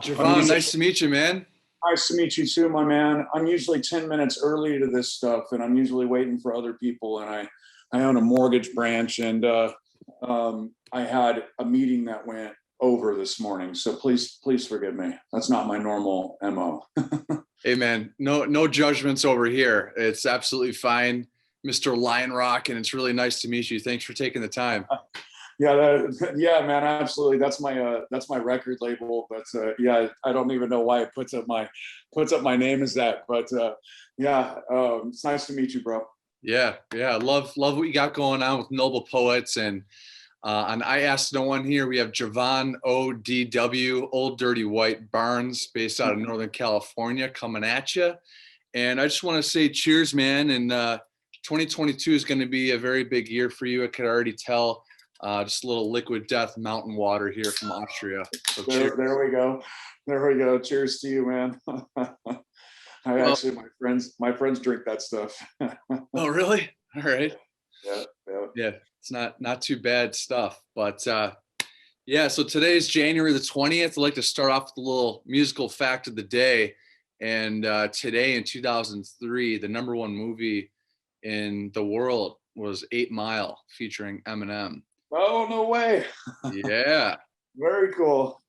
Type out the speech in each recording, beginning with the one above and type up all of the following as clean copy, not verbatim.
Jevon, nice to meet you, man. Nice to meet you too, my man. I'm usually 10 minutes early to this stuff, and I'm usually waiting for other people. And I own a mortgage branch, and I had a meeting that went over this morning. So please forgive me. That's not my normal MO. Hey, man, no judgments over here. It's absolutely fine, Mr. Lion Rock, and it's really nice to meet you. Thanks for taking the time. Yeah, man, absolutely. That's my record label, but yeah, I don't even know why it puts up my name as that, but yeah, it's nice to meet you, bro. Yeah, love what you got going on with Noble Poets, and on I Asked No One here, we have Jevon ODW, Old Dirty White BARNES, based out of Northern California, coming at you. And I just want to say cheers, man. And 2022 is going to be a very big year for you. I could already tell. Just a little Liquid Death mountain water here from Austria. So there we go. Cheers to you, man. Actually, my friends drink that stuff. Oh, really? All right. Yeah. It's not too bad stuff, but yeah. So today's January the 20th. I'd like to start off with a little musical fact of the day. And today in 2003, the #1 movie in the world was 8 Mile, featuring Eminem. Oh, no way. Yeah. Very cool.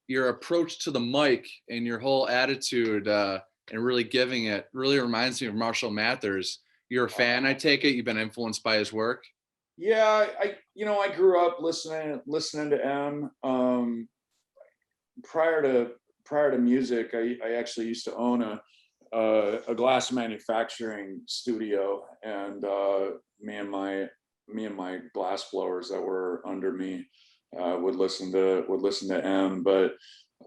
Your approach to the mic and your whole attitude and really giving it really reminds me of Marshall Mathers. You're a fan, I take it? You've been influenced by his work? Yeah, I grew up listening to M. Prior to music, I actually used to own a glass manufacturing studio, and me and my glass blowers that were under me would listen to M. But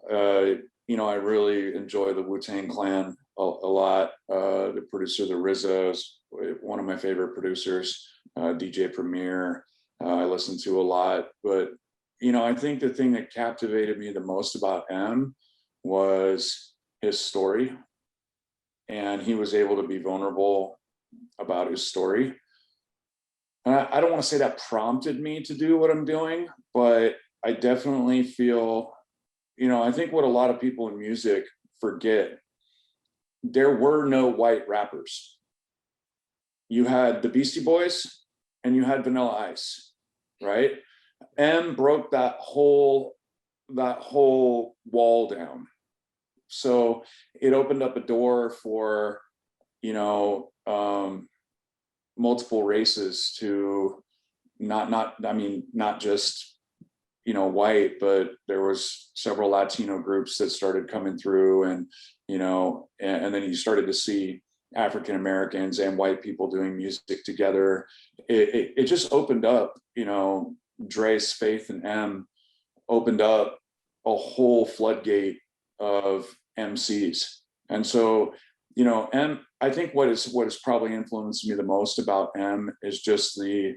I really enjoy the Wu-Tang Clan a lot. The producer, the RZA, is one of my favorite producers. DJ Premier, I listen to a lot. But I think the thing that captivated me the most about M was his story, and he was able to be vulnerable about his story. I don't want to say that prompted me to do what I'm doing, but I definitely feel, I think what a lot of people in music forget, there were no white rappers. You had the Beastie Boys and you had Vanilla Ice, right? M broke that whole wall down. So it opened up a door for, multiple races to not just white, but there was several Latino groups that started coming through, and and then you started to see African Americans and white people doing music together. It just opened up, Dre's faith in M opened up a whole floodgate of MCs. And so M, I think what has probably influenced me the most about M is just the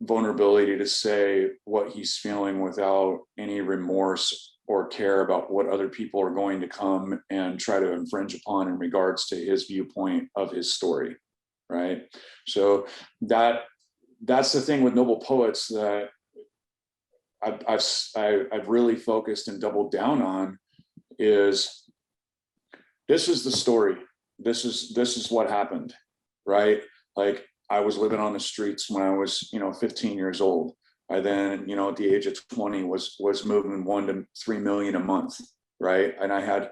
vulnerability to say what he's feeling without any remorse or care about what other people are going to come and try to infringe upon in regards to his viewpoint of his story, right? So that's the thing with Noble Poets that I've really focused and doubled down on. Is this is the story. This is what happened, right? Like, I was living on the streets when I was 15 years old. I then at the age of 20 was moving 1 to 3 million a month, right? And I had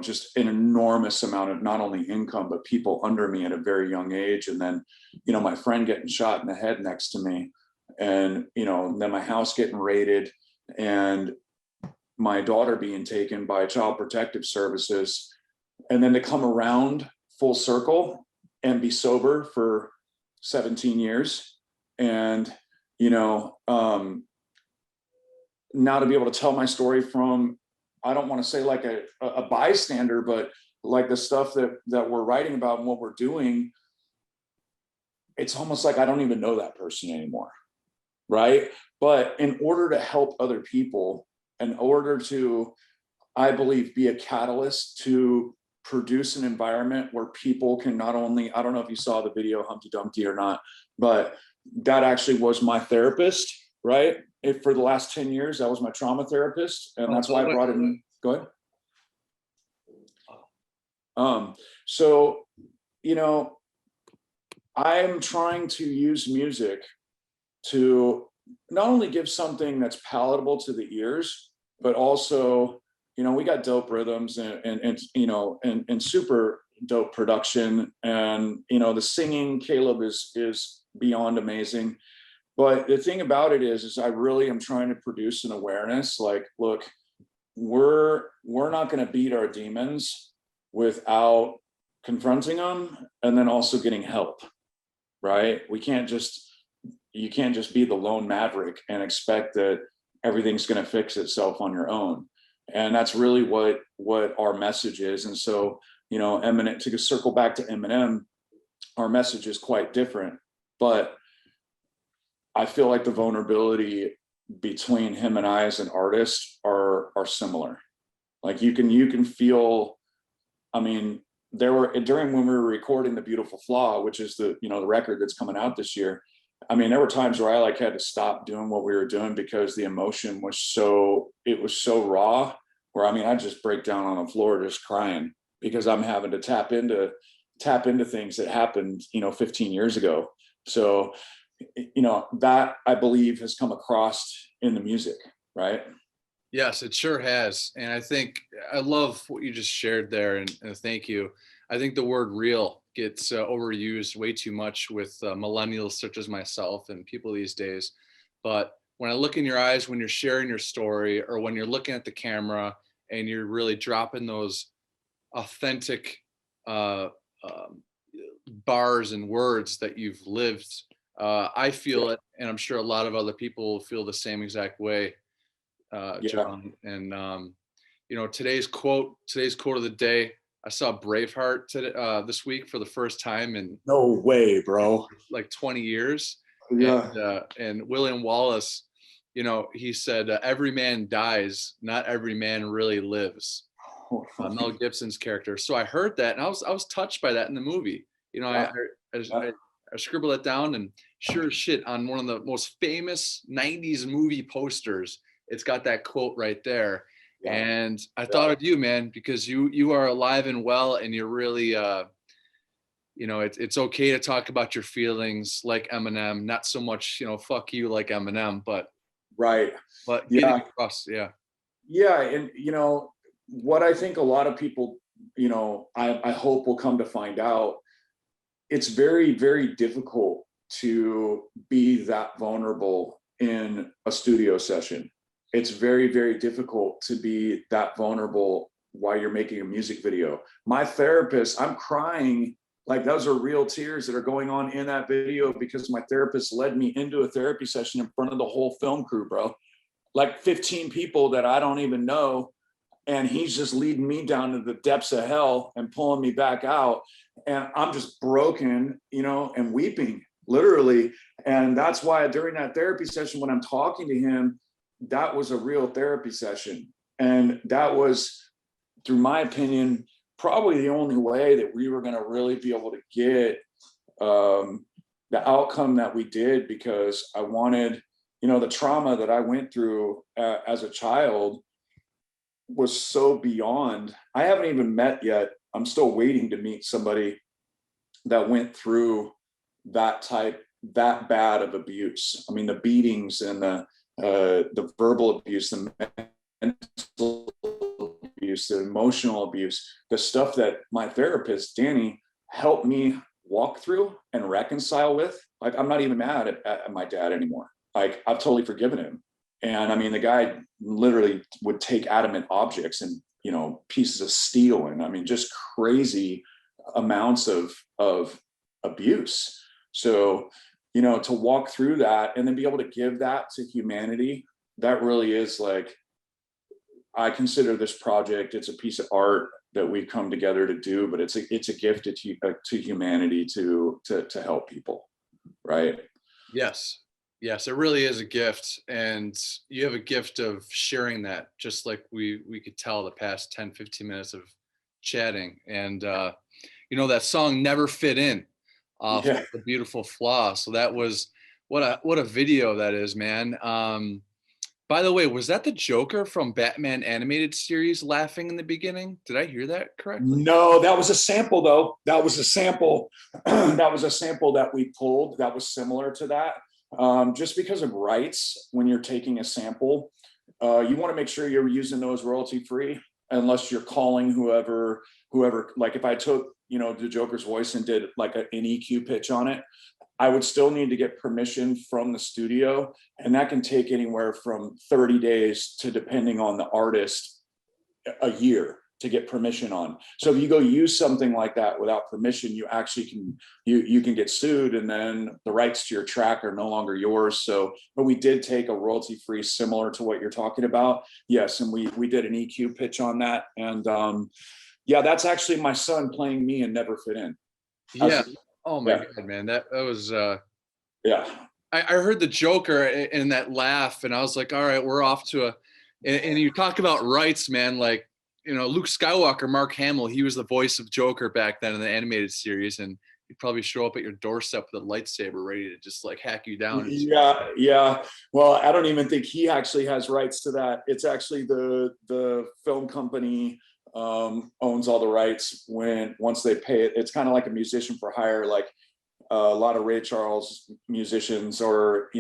just an enormous amount of not only income but people under me at a very young age. And then my friend getting shot in the head next to me, and then my house getting raided, and my daughter being taken by Child Protective Services, and then to come around full circle and be sober for 17 years. And, now to be able to tell my story from, I don't want to say like a bystander, but like the stuff that we're writing about and what we're doing, it's almost like I don't even know that person anymore, right? But in order to help other people, in order to, I believe, be a catalyst to produce an environment where people can not only, I don't know if you saw the video Humpty Dumpty or not, but that actually was my therapist. right? For the last 10 years, that was my trauma therapist. And that's why I brought it in. Go ahead. So, you know, I'm trying to use music to not only give something that's palatable to the ears, but also, you know, we got dope rhythms and you know, and super dope production. And, you know, the singing, Caleb is beyond amazing. But the thing about it is I really am trying to produce an awareness. Like, look, we're not going to beat our demons without confronting them and then also getting help, right? You can't just be the lone maverick and expect that everything's going to fix itself on your own. And that's really what our message is. And so, you know, Eminem, to circle back to Eminem, our message is quite different, but I feel like the vulnerability between him and I as an artist are similar. Like you can feel, I mean, during when we were recording The Beautiful Flaw, which is the record that's coming out this year, I mean, there were times where I like had to stop doing what we were doing because the emotion was so raw, where I mean, I just break down on the floor just crying because I'm having to tap into things that happened, 15 years ago. So, that I believe has come across in the music, right? Yes, it sure has. And I think I love what you just shared there, and thank you. I think the word real gets overused way too much with millennials such as myself and people these days. But when I look in your eyes, when you're sharing your story, or when you're looking at the camera and you're really dropping those authentic bars and words that you've lived, I feel it, and I'm sure a lot of other people feel the same exact way, Jevon. And today's quote of the day. I saw Braveheart today, this week for the first time in no way, bro, like 20 years. Yeah. And William Wallace, he said, "Every man dies, not every man really lives." Mel Gibson's character. So I heard that, and I was touched by that in the movie. I scribbled it down, and sure as shit, on one of the most famous 90s movie posters, it's got that quote right there. Yeah. And I thought of you, man, because you are alive and well, and you're really it's okay to talk about your feelings like Eminem, not so much fuck you like Eminem, but right, but getting across. And what I think a lot of people, I hope will come to find out, it's very, very difficult to be that vulnerable in a studio session. It's very, very difficult to be that vulnerable while you're making a music video. My therapist, I'm crying, like those are real tears that are going on in that video because my therapist led me into a therapy session in front of the whole film crew, bro. Like 15 people that I don't even know. And he's just leading me down to the depths of hell and pulling me back out. And I'm just broken, and weeping, literally. And that's why during that therapy session, when I'm talking to him, that was a real therapy session. And that was, through my opinion, probably the only way that we were going to really be able to get the outcome that we did, because I wanted, the trauma that I went through as a child was so beyond. I haven't even met yet. I'm still waiting to meet somebody that went through that bad of abuse. I mean, the beatings and the verbal abuse, the mental abuse, the emotional abuse, the stuff that my therapist, Danny, helped me walk through and reconcile with. Like, I'm not even mad at my dad anymore. Like, I've totally forgiven him. And I mean, the guy literally would take adamant objects and, pieces of steel, and I mean, just crazy amounts of abuse. So, to walk through that and then be able to give that to humanity, that really is like, I consider this project, it's a piece of art that we've come together to do, but it's a gift to humanity to help people. Right. Yes, it really is a gift, and you have a gift of sharing that, just like we could tell the past 10-15 minutes of chatting. And that song Never Fit In, The Beautiful Flaw. So that was What a video that is, man. By the way, was that the Joker from Batman animated series laughing in the beginning? Did I hear that correctly? No, that was a sample though. That was a sample. That was a sample that we pulled that was similar to that. Just because of rights, when you're taking a sample, you want to make sure you're using those royalty free, unless you're calling whoever. Like if I took, the Joker's voice and did like an EQ pitch on it, I would still need to get permission from the studio, and that can take anywhere from 30 days to, depending on the artist, a year to get permission on. So if you go use something like that without permission, you actually can you can get sued, and then the rights to your track are no longer yours. So, but we did take a royalty free similar to what you're talking about. Yes, and we did an EQ pitch on that, and yeah, that's actually my son playing me and Never Fit In. Yeah. Oh my Yeah. God, man. That was Yeah. I heard the Joker in that laugh, and I was like, all right, we're off to and you talk about rights, man. Like, Luke Skywalker, Mark Hamill, he was the voice of Joker back then in the animated series, and he'd probably show up at your doorstep with a lightsaber ready to just like hack you down. Yeah. Well, I don't even think he actually has rights to that. It's actually the film company owns all the rights once they pay it. It's kind of like a musician for hire, like a lot of Ray Charles musicians, or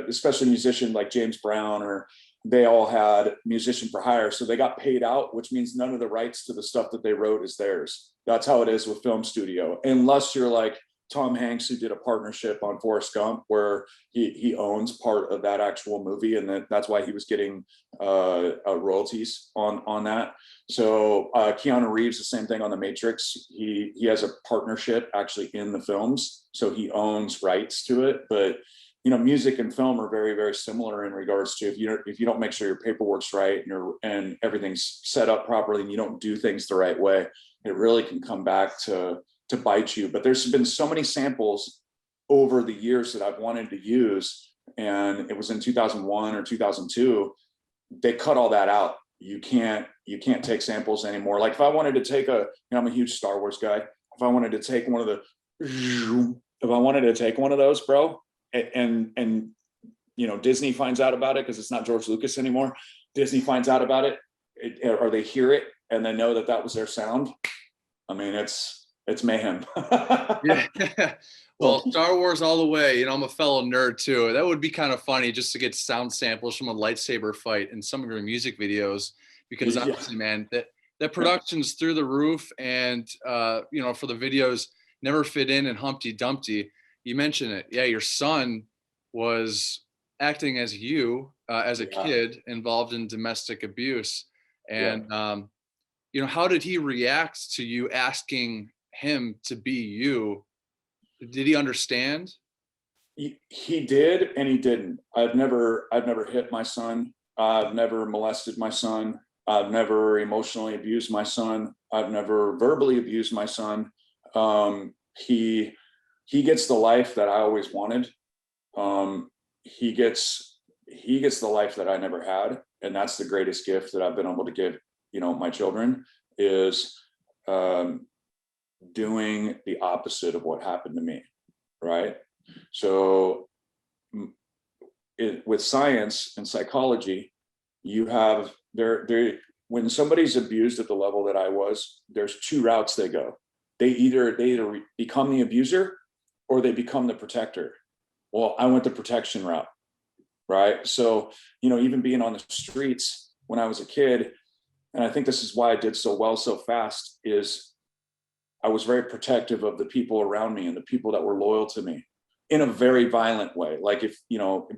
especially musician like James Brown, or they all had musician for hire, so they got paid out, which means none of the rights to the stuff that they wrote is theirs. That's how it is with film studio, unless you're like Tom Hanks, who did a partnership on Forrest Gump where he owns part of that actual movie, and that's why he was getting royalties on that. So Keanu Reeves, the same thing on The Matrix. He has a partnership actually in the films, so he owns rights to it. But music and film are very, very similar in regards to if you don't make sure your paperwork's right and everything's set up properly, and you don't do things the right way, it really can come back to bite you. But there's been so many samples over the years that I've wanted to use, and it was in 2001 or 2002. They cut all that out. You can't take samples anymore. Like if I wanted to take I'm a huge Star Wars guy. If I wanted to take one of those, bro, and Disney finds out about it, because it's not George Lucas anymore. Disney finds out about it, or they hear it and they know that was their sound. I mean, it's mayhem. Yeah. Well, Star Wars all the way. I'm a fellow nerd too. That would be kind of funny just to get sound samples from a lightsaber fight in some of your music videos, because honestly, man, that production's through the roof. And for the videos, Never Fit In and Humpty Dumpty, you mentioned it. Yeah, your son was acting as you as a kid involved in domestic abuse. And how did he react to you asking him to be you? Did he understand? He did, and he didn't. I've never hit my son. I've never molested my son. I've never emotionally abused my son. I've never verbally abused my son. He gets the life that I always wanted. He gets the life that I never had, and that's the greatest gift that I've been able to give my children, is doing the opposite of what happened to me, right? So with science and psychology, you have when somebody's abused at the level that I was, there's two routes they go. They either become the abuser or they become the protector. Well, I went the protection route, right? So even being on the streets when I was a kid, and I think this is why I did so well so fast, is I was very protective of the people around me and the people that were loyal to me, in a very violent way. Like if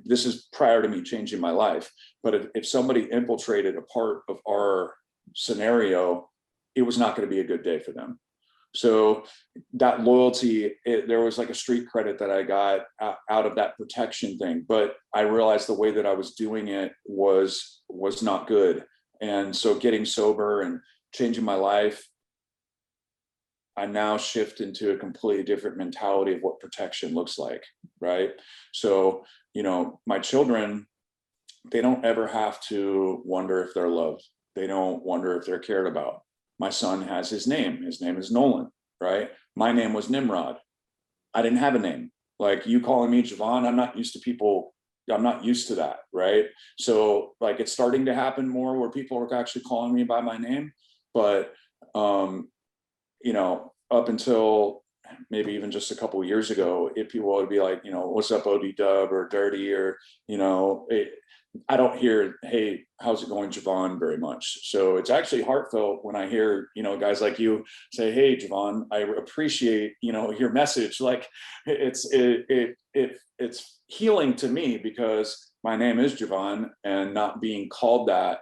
this is prior to me changing my life, but if somebody infiltrated a part of our scenario, it was not going to be a good day for them. So that loyalty, there was like a street credit that I got out of that protection thing, but I realized the way that I was doing it was not good. And so getting sober and changing my life, I now shift into a completely different mentality of what protection looks like, right? So, my children, they don't ever have to wonder if they're loved. They don't wonder if they're cared about. My son has his name. His name is Nolan, right? My name was Nimrod. I didn't have a name. Like, you calling me Jevon, I'm not used to people, I'm not used to that, right? So like, it's starting to happen more where people are actually calling me by my name. But you know, up until maybe even just a couple of years ago, if people would be like, you know, what's up, ODW or Dirty, or, you know, I don't hear, hey, how's it going, Jevon, very much. So it's actually heartfelt when I hear, you know, guys like you say, hey, Jevon, I appreciate, you know, your message. Like, it's healing to me, because my name is Jevon, and not being called that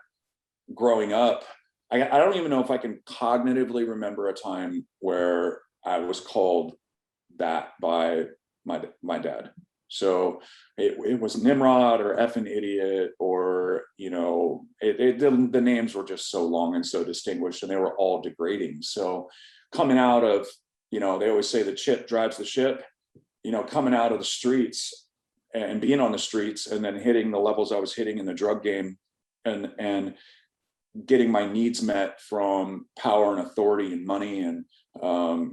growing up. I don't even know if I can cognitively remember a time where I was called that by my dad. So it was Nimrod or effing idiot, or, you know, the names were just so long and so distinguished, and they were all degrading. So coming out of, you know, they always say the chip drives the ship, you know, coming out of the streets and being on the streets, and then hitting the levels I was hitting in the drug game, and getting my needs met from power and authority and money and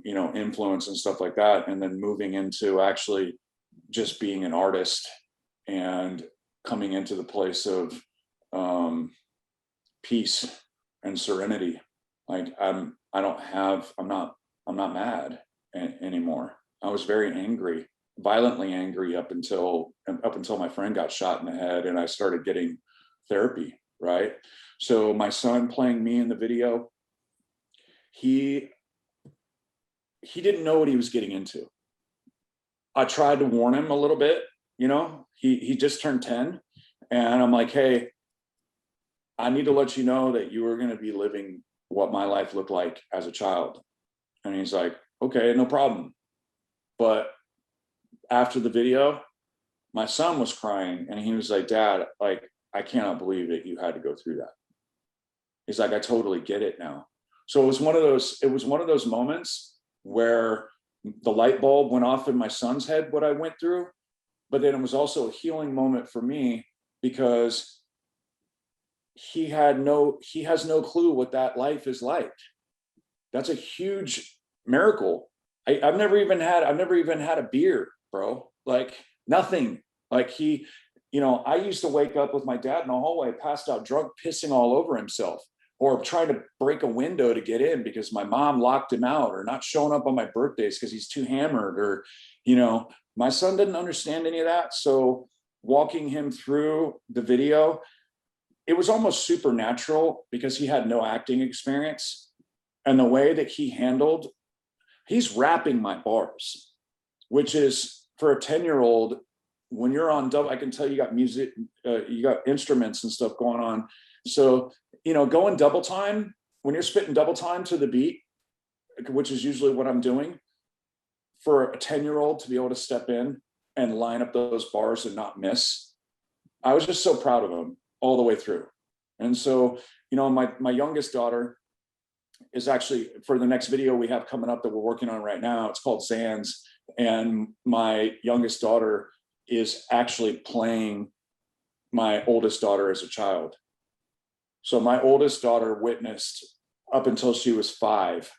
you know, influence and stuff like that, and then moving into actually just being an artist and coming into the place of peace and serenity. Like, I'm not mad anymore. I was very angry, violently angry, up until my friend got shot in the head, and I started getting therapy, right? So my son playing me in the video, he didn't know what he was getting into. I tried to warn him a little bit, you know, he just turned 10, and I'm like, hey, I need to let you know that you are going to be living what my life looked like as a child. And he's like, okay, no problem. But after the video, my son was crying, and he was like, Dad, like, I cannot believe that you had to go through that. He's like, I totally get it now. So it was one of those moments where the light bulb went off in my son's head, what I went through. But then it was also a healing moment for me, because he has no clue what that life is like. That's a huge miracle. I've never even had a beer, bro. Like, nothing. Like, you know, I used to wake up with my dad in the hallway, passed out drunk, pissing all over himself, or trying to break a window to get in because my mom locked him out, or not showing up on my birthdays because he's too hammered, or, you know, my son didn't understand any of that. So walking him through the video, it was almost supernatural, because he had no acting experience. And the way that he's rapping my bars, which is, for a 10-year-old, when you're on double, I can tell you got music, you got instruments and stuff going on. So, you know, going double time, when you're spitting double time to the beat, which is usually what I'm doing, for a 10-year-old to be able to step in and line up those bars and not miss, I was just so proud of him all the way through. And so, you know, my youngest daughter is actually, for the next video we have coming up that we're working on right now, it's called Xans. And my youngest daughter is actually playing my oldest daughter as a child. So my oldest daughter witnessed, up until she was 5,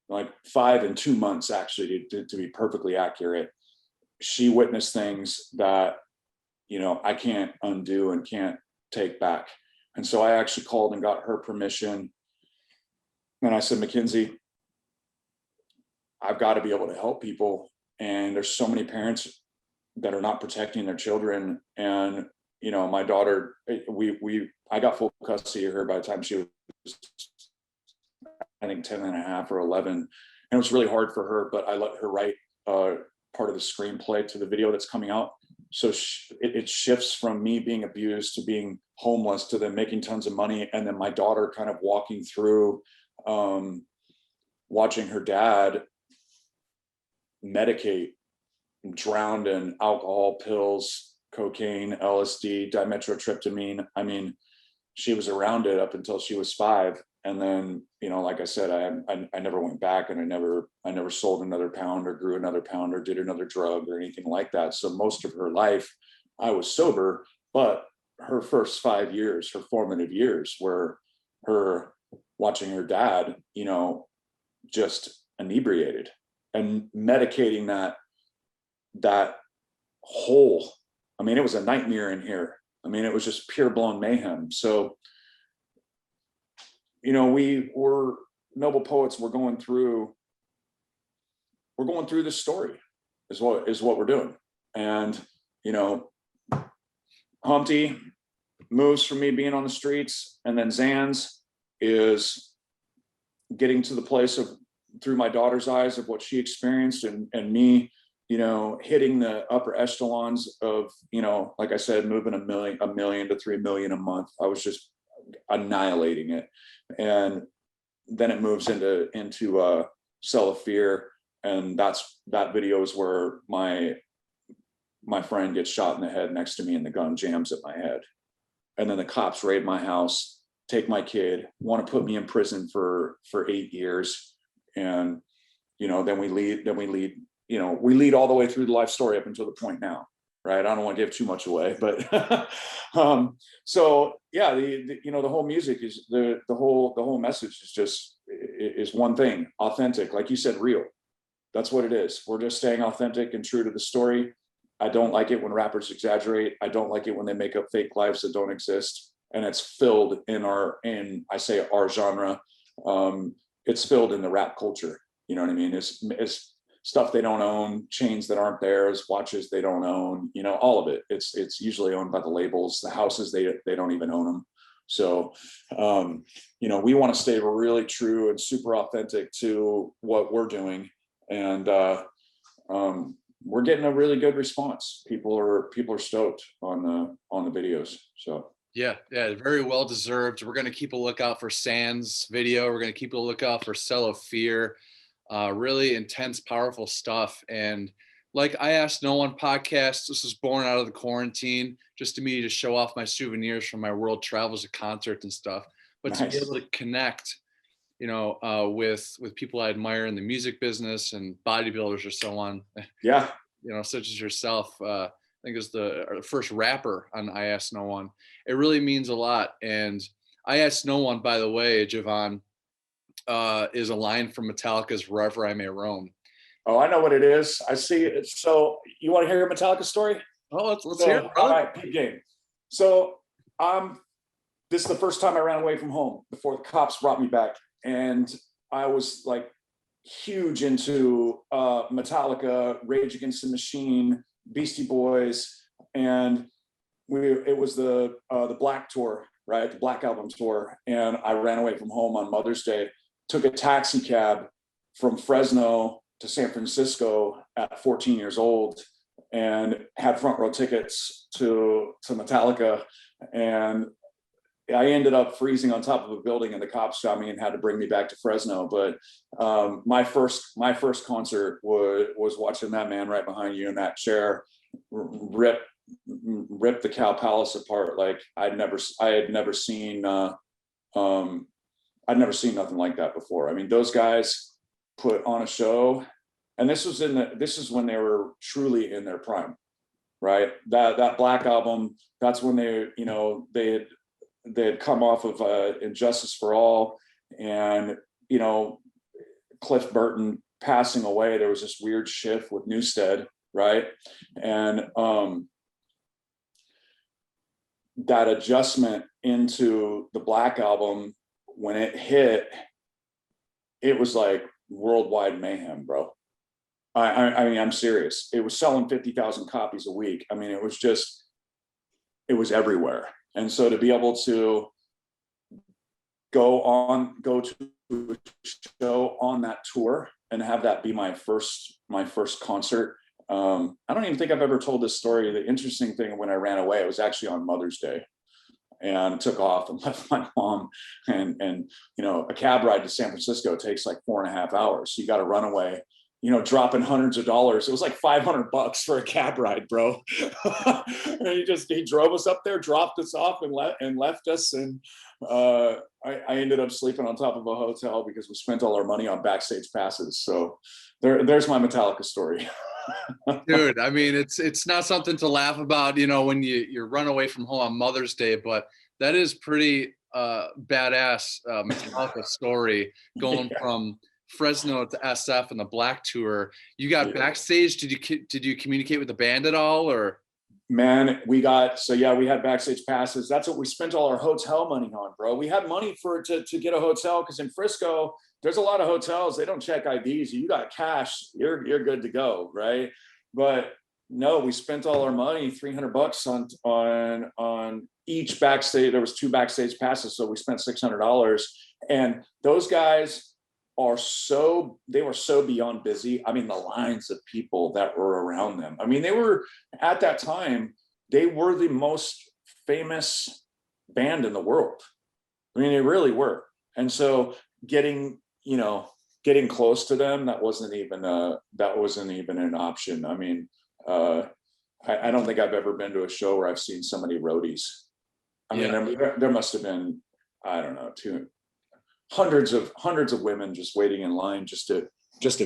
like 5 and 2 months, actually, to be perfectly accurate, she witnessed things that, you know, I can't undo and can't take back. And so I actually called and got her permission. And I said, Mekenzie, I've got to be able to help people. And there's so many parents that are not protecting their children. And, you know, my daughter, I got full custody of her by the time she was, I think, 10 and a half or 11. And it was really hard for her, but I let her write part of the screenplay to the video that's coming out. So it shifts from me being abused to being homeless to then making tons of money. And then my daughter kind of walking through, watching her dad medicate, drowned in alcohol, pills, cocaine, LSD, dimethyltryptamine. I mean, she was around it up until she was 5. And then, you know, like I said, I never went back, and I never sold another pound or grew another pound or did another drug or anything like that. So most of her life I was sober, but her first 5 years, her formative years, were her watching her dad, you know, just inebriated and medicating that hole. I mean, it was a nightmare in here. I mean, it was just pure blown mayhem. So, you know, we were Noble Poets. We're going through this story is what we're doing. And, you know, Humpty moves from me being on the streets, and then Xans is getting to the place of, through my daughter's eyes, of what she experienced, and me, you know, hitting the upper echelons of, you know, like I said, moving a million to 3 million a month. I was just annihilating it. And then it moves into Cell of Fear. And that video is where my friend gets shot in the head next to me, and the gun jams at my head. And then the cops raid my house, take my kid, want to put me in prison for 8 years. And, you know, then we lead, we lead all the way through the life story up until the point now, right? I don't want to give too much away, but so yeah, the you know, the whole music is the whole message is just is one thing: authentic, like you said, real. That's what it is. We're just staying authentic and true to the story. I don't like it when rappers exaggerate. I don't like it when they make up fake lives that don't exist. And it's filled in our genre. It's filled in the rap culture. You know what I mean? It's stuff they don't own, chains that aren't theirs, watches they don't own, you know, all of it. It's usually owned by the labels, the houses, they don't even own them. So, you know, we want to stay really true and super authentic to what we're doing. And we're getting a really good response. People are stoked on the videos. So yeah, very well deserved. We're going to keep a lookout for Sans video. We're going to keep a lookout for Cell of Fear. Really intense, powerful stuff. And like I Asked No One podcast, this was born out of the quarantine, just to me to show off my souvenirs from my world travels, at concerts and stuff. But nice. To be able to connect, you know, with people I admire in the music business and bodybuilders or so on. Yeah. You know, such as yourself. I think is the first rapper on I Asked No One. It really means a lot. And I Asked No One, by the way, Jevon, is a line from Metallica's Wherever I May Roam. Oh, I know what it is. I see it. So you want to hear a Metallica story? Oh, let's hear it, brother. All right, big game. So this is the first time I ran away from home before the cops brought me back. And I was like huge into Metallica, Rage Against the Machine, Beastie Boys, and it was the Black tour, right? The Black Album tour. And I ran away from home on Mother's Day, took a taxi cab from Fresno to San Francisco at 14 years old, and had front row tickets to Metallica. And I ended up freezing on top of a building, and the cops got me and had to bring me back to Fresno. But my first concert was watching that man right behind you in that chair rip the Cow Palace apart. Like I had never seen I'd never seen nothing like that before. I mean, those guys put on a show, and this is when they were truly in their prime, right? That Black album, that's when they had come off of Injustice for All, and, you know, Cliff Burton passing away. There was this weird shift with Newsted, right? And that adjustment into the Black album, when it hit, it was like worldwide mayhem, bro. I mean, I'm serious. It was selling 50,000 copies a week. I mean, it was everywhere. And so to be able to go to a show on that tour and have that be my first concert. I don't even think I've ever told this story. The interesting thing, when I ran away, it was actually on Mother's Day, and took off and left my mom, and you know, a cab ride to San Francisco takes like 4.5 hours. So you got to run away, you know, dropping hundreds of dollars. It was like $500 for a cab ride, bro. And he drove us up there, dropped us off, and left us. And I ended up sleeping on top of a hotel because we spent all our money on backstage passes. So there's my Metallica story. Dude, I mean, it's not something to laugh about, you know, when you run away from home on Mother's Day, but that is pretty badass Metallica story, going from Fresno to SF and the Black Tour. You got backstage. Did you communicate with the band at all, or? Man, we had backstage passes. That's what we spent all our hotel money on, bro. We had money to get a hotel because in Frisco, there's a lot of hotels. They don't check IDs. You got cash, you're good to go, right? But no, we spent all our money, $300 on each backstage. There was 2 backstage passes, so we spent $600. And those guys they were so beyond busy. I mean, the lines of people that were around them. I mean, they were at that time, they were the most famous band in the world. I mean, they really were. And so getting close to them, that wasn't even an option. I mean, I don't think I've ever been to a show where I've seen so many roadies. I mean, there must have been, I don't know, hundreds of women just waiting in line just to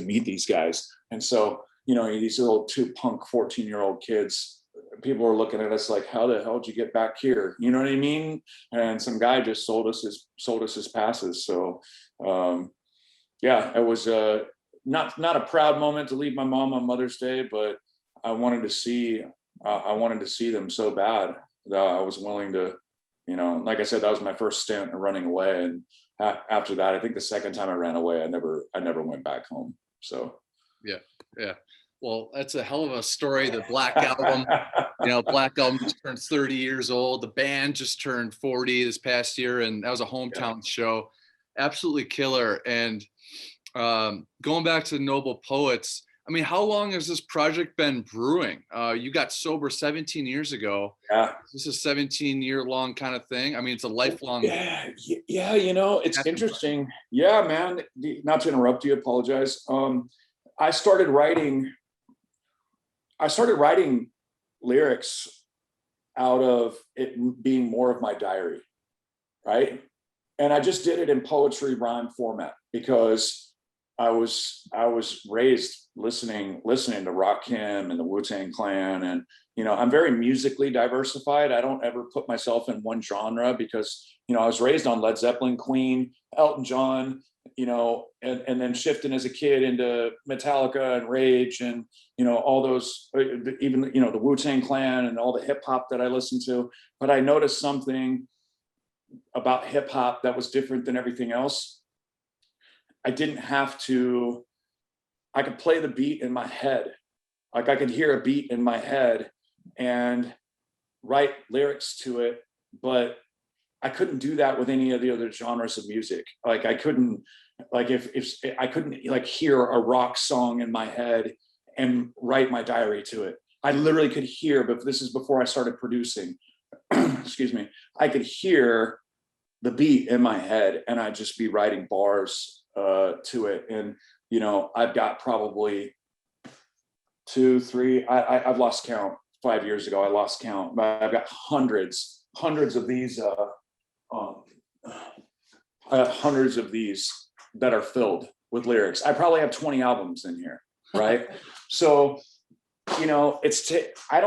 meet these guys. And so, these little 2 punk 14-year-old kids, people were looking at us like, how the hell did you get back here? You know what I mean? And some guy just sold us his passes. So, it was not a proud moment to leave my mom on Mother's Day, but I wanted to see them so bad that I was willing to, like I said, that was my first stint running away. And after that, I think the second time I ran away, I never went back home. So yeah. Well, that's a hell of a story. The Black Album, Black Album just turned 30 years old. The band just turned 40 this past year, and that was a hometown show. Absolutely killer. And going back to Noble Poets, I mean, how long has this project been brewing? You got sober 17 years ago. Yeah. This is a 17-year-long kind of thing. I mean, it's a lifelong. Yeah. It's interesting. Yeah, man. Not to interrupt you, apologize. I started writing lyrics out of it being more of my diary, right? And I just did it in poetry rhyme format because I was raised listening to Rakim and the Wu-Tang Clan, and I'm very musically diversified. I don't ever put myself in one genre because I was raised on Led Zeppelin, Queen, Elton John, and then shifting as a kid into Metallica and Rage and all those, even the Wu-Tang Clan and all the hip hop that I listened to. But I noticed something about hip hop that was different than everything else. I could play the beat in my head. Like I could hear a beat in my head and write lyrics to it, but I couldn't do that with any of the other genres of music. Like I couldn't, if I couldn't hear a rock song in my head and write my diary to it. I literally could hear, but this is before I started producing, excuse me, I could hear the beat in my head and I'd just be writing bars to it. And, I've got probably 2, 3, I've lost count 5 years ago. I lost count, but I've got hundreds of these, I have hundreds of these that are filled with lyrics. I probably have 20 albums in here, right? So, I don't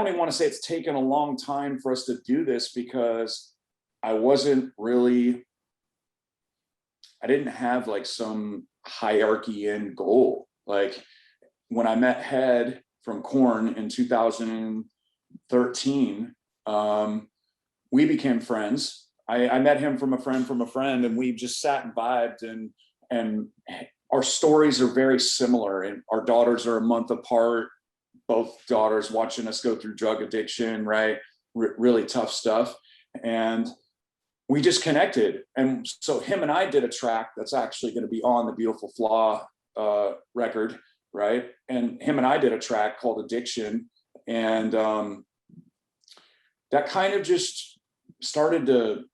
even want to say it's taken a long time for us to do this because I didn't have some hierarchy end goal. Like when I met Head from Korn in 2013, we became friends. I met him from a friend, and we just sat and vibed, and our stories are very similar, and our daughters are a month apart, both daughters watching us go through drug addiction, right? Really tough stuff. And we just connected. And so him and I did a track that's actually going to be on the Beautiful Flaw record, right? And him and I did a track called Addiction. And that kind of just started to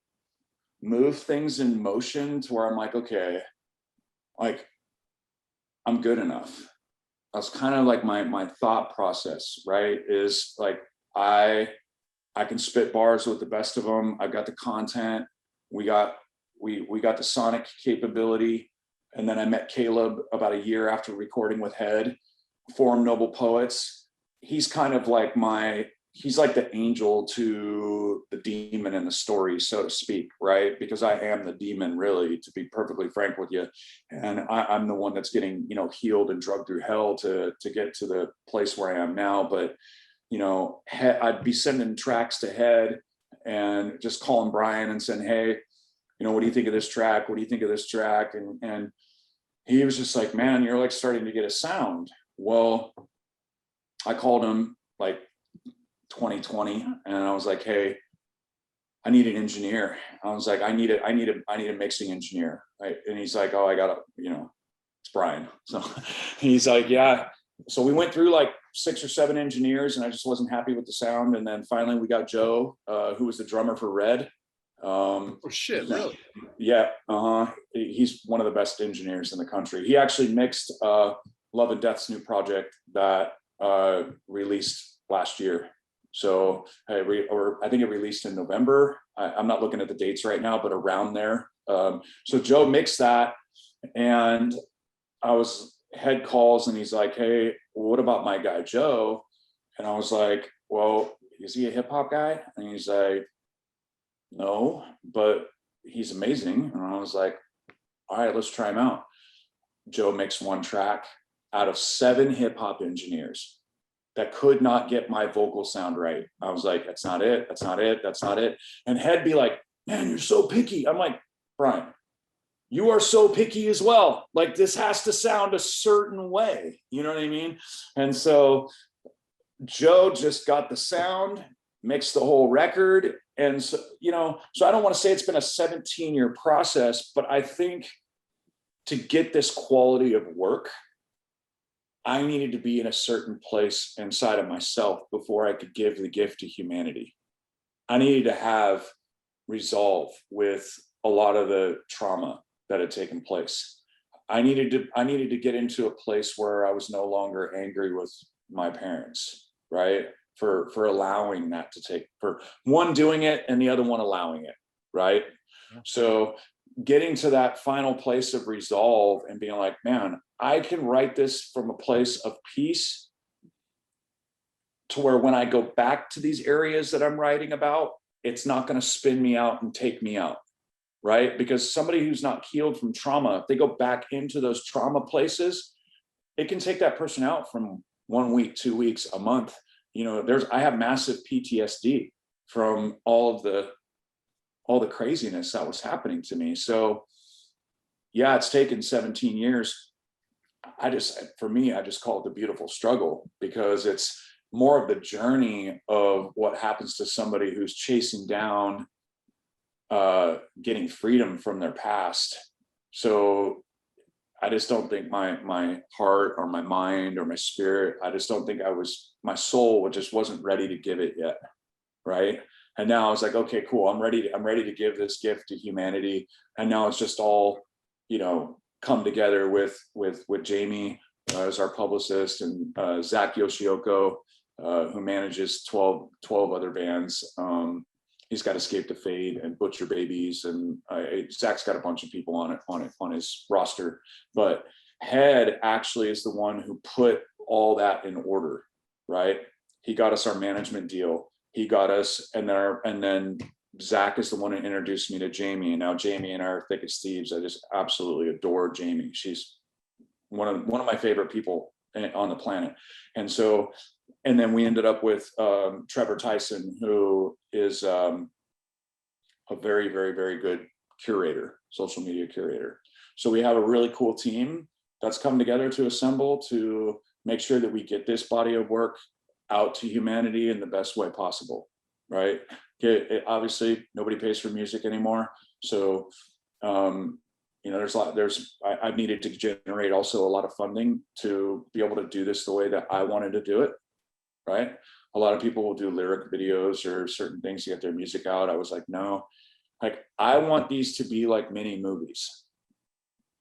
move things in motion to where I'm like, okay, I'm good enough. That's kind of my thought process, right? Is I can spit bars with the best of them. I've got the content. We got the sonic capability. And then I met Caleb about a year after recording with Head, formed Noble Poets. He's kind of he's like the angel to the demon demon in the story, so to speak, right? Because I am the demon, really, to be perfectly frank with you. And I'm the one that's getting, you know, healed and drugged through hell to get to the place where I am now. But, you know, I'd be sending tracks to Head and just calling Brian and saying, hey, you know, what do you think of this track? What do you think of this track? And he was just like, man, you're like starting to get a sound. Well, I called him like 2020 and I was like, hey, I need an engineer. I was like, I need a mixing engineer. Right? And he's like, oh, I gotta, you know, it's Brian. So he's like, yeah. So we went through like 6 or 7 engineers and I just wasn't happy with the sound. And then finally we got Joe, who was the drummer for Red. Oh shit, really? Yeah. He's one of the best engineers in the country. He actually mixed Love and Death's new project that released last year. So or I think it released in November. I'm not looking at the dates right now, but around there. So Joe mixed that, and Head calls and he's like, hey, what about my guy Joe? And I was like, well, is he a hip hop guy? And he's like, no, but he's amazing. And I was like, all right, let's try him out. Joe mixed one track out of 7 hip hop engineers that could not get my vocal sound right. I was like, that's not it. That's not it. That's not it. And Head be like, man, you're so picky. I'm like, Brian, you are so picky as well. Like, this has to sound a certain way. You know what I mean? And so Joe just got the sound, mixed the whole record. And so, you know, so I don't want to say it's been a 17-year process, but I think to get this quality of work, I needed to be in a certain place inside of myself before I could give the gift to humanity. I needed to have resolve with a lot of the trauma that had taken place. I needed to get into a place where I was no longer angry with my parents, right? For allowing that to take, for one doing it and the other one allowing it, right? Yeah. So getting to that final place of resolve and being like, man, I can write this from a place of peace to where when I go back to these areas that I'm writing about, it's not going to spin me out and take me out, right? Because somebody who's not healed from trauma, if they go back into those trauma places, it can take that person out from 1 week, 2 weeks, a month. You know, I have massive PTSD from all the craziness that was happening to me. So yeah, it's taken 17 years. For me, I just call it the beautiful struggle, because it's more of the journey of what happens to somebody who's chasing down getting freedom from their past. So I just don't think my heart or my mind or my spirit, I just don't think my soul just wasn't ready to give it yet, right? And now I was like, okay, cool, I'm ready to give this gift to humanity. And now it's just all, you know, come together with Jamie as our publicist, and Zach Yoshioka, who manages 12 other bands. He's got Escape the Fade and Butcher Babies, and Zach's got a bunch of people on his roster. But Head actually is the one who put all that in order, right? He got us our management deal. He got us, and then Zach is the one who introduced me to Jamie, and now Jamie and I are thick as thieves. I just absolutely adore Jamie. She's one of my favorite people on the planet. And so, and then we ended up with Trevor Tyson, who is a very, very, very good curator, social media curator. So we have a really cool team that's come together to assemble to make sure that we get this body of work out to humanity in the best way possible, right? Obviously, nobody pays for music anymore. So, you know, I've needed to generate also a lot of funding to be able to do this the way that I wanted to do it, right? A lot of people will do lyric videos or certain things to get their music out. I was like, no, like, I want these to be like mini movies.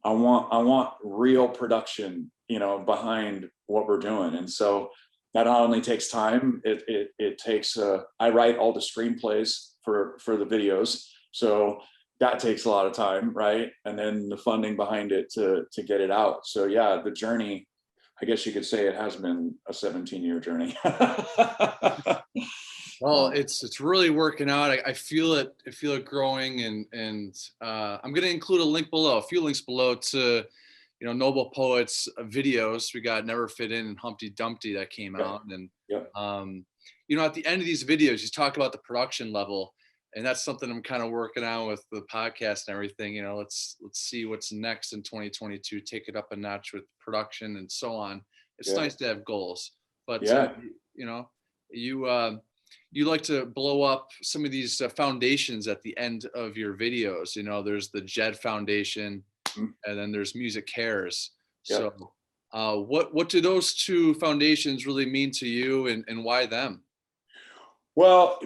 I want real production, you know, behind what we're doing. And so that not only takes time, it takes, I write all the screenplays for the videos. So that takes a lot of time, right? And then the funding behind it to get it out. So yeah, the journey, I guess you could say it has been a 17-year journey. Well, it's really working out. I feel it. I feel it growing, and I'm going to include a link below, a few links below to, Noble Poets videos. We got Never Fit In and Humpty Dumpty that came out, and at the end of these videos, you talk about the production level, and that's something I'm kind of working on with the podcast and everything. Let's see what's next in 2022. Take it up a notch with production and so on. It's nice to have goals, but you like to blow up some of these foundations at the end of your videos. There's the Jed Foundation, and then there's MUSICARES. So what do those two foundations really mean to you, and why them? Well,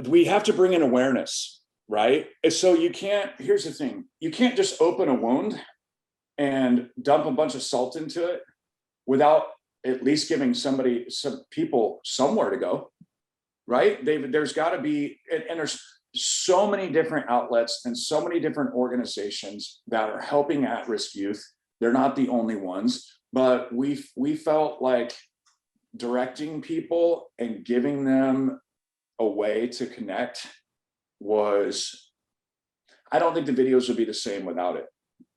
we have to bring in awareness, right? So here's the thing, you can't just open a wound and dump a bunch of salt into it without at least giving some people somewhere to go, right? There's got to be, and there's so many different outlets and so many different organizations that are helping at-risk youth. They're not the only ones, but we felt like directing people and giving them a way to connect I don't think the videos would be the same without it,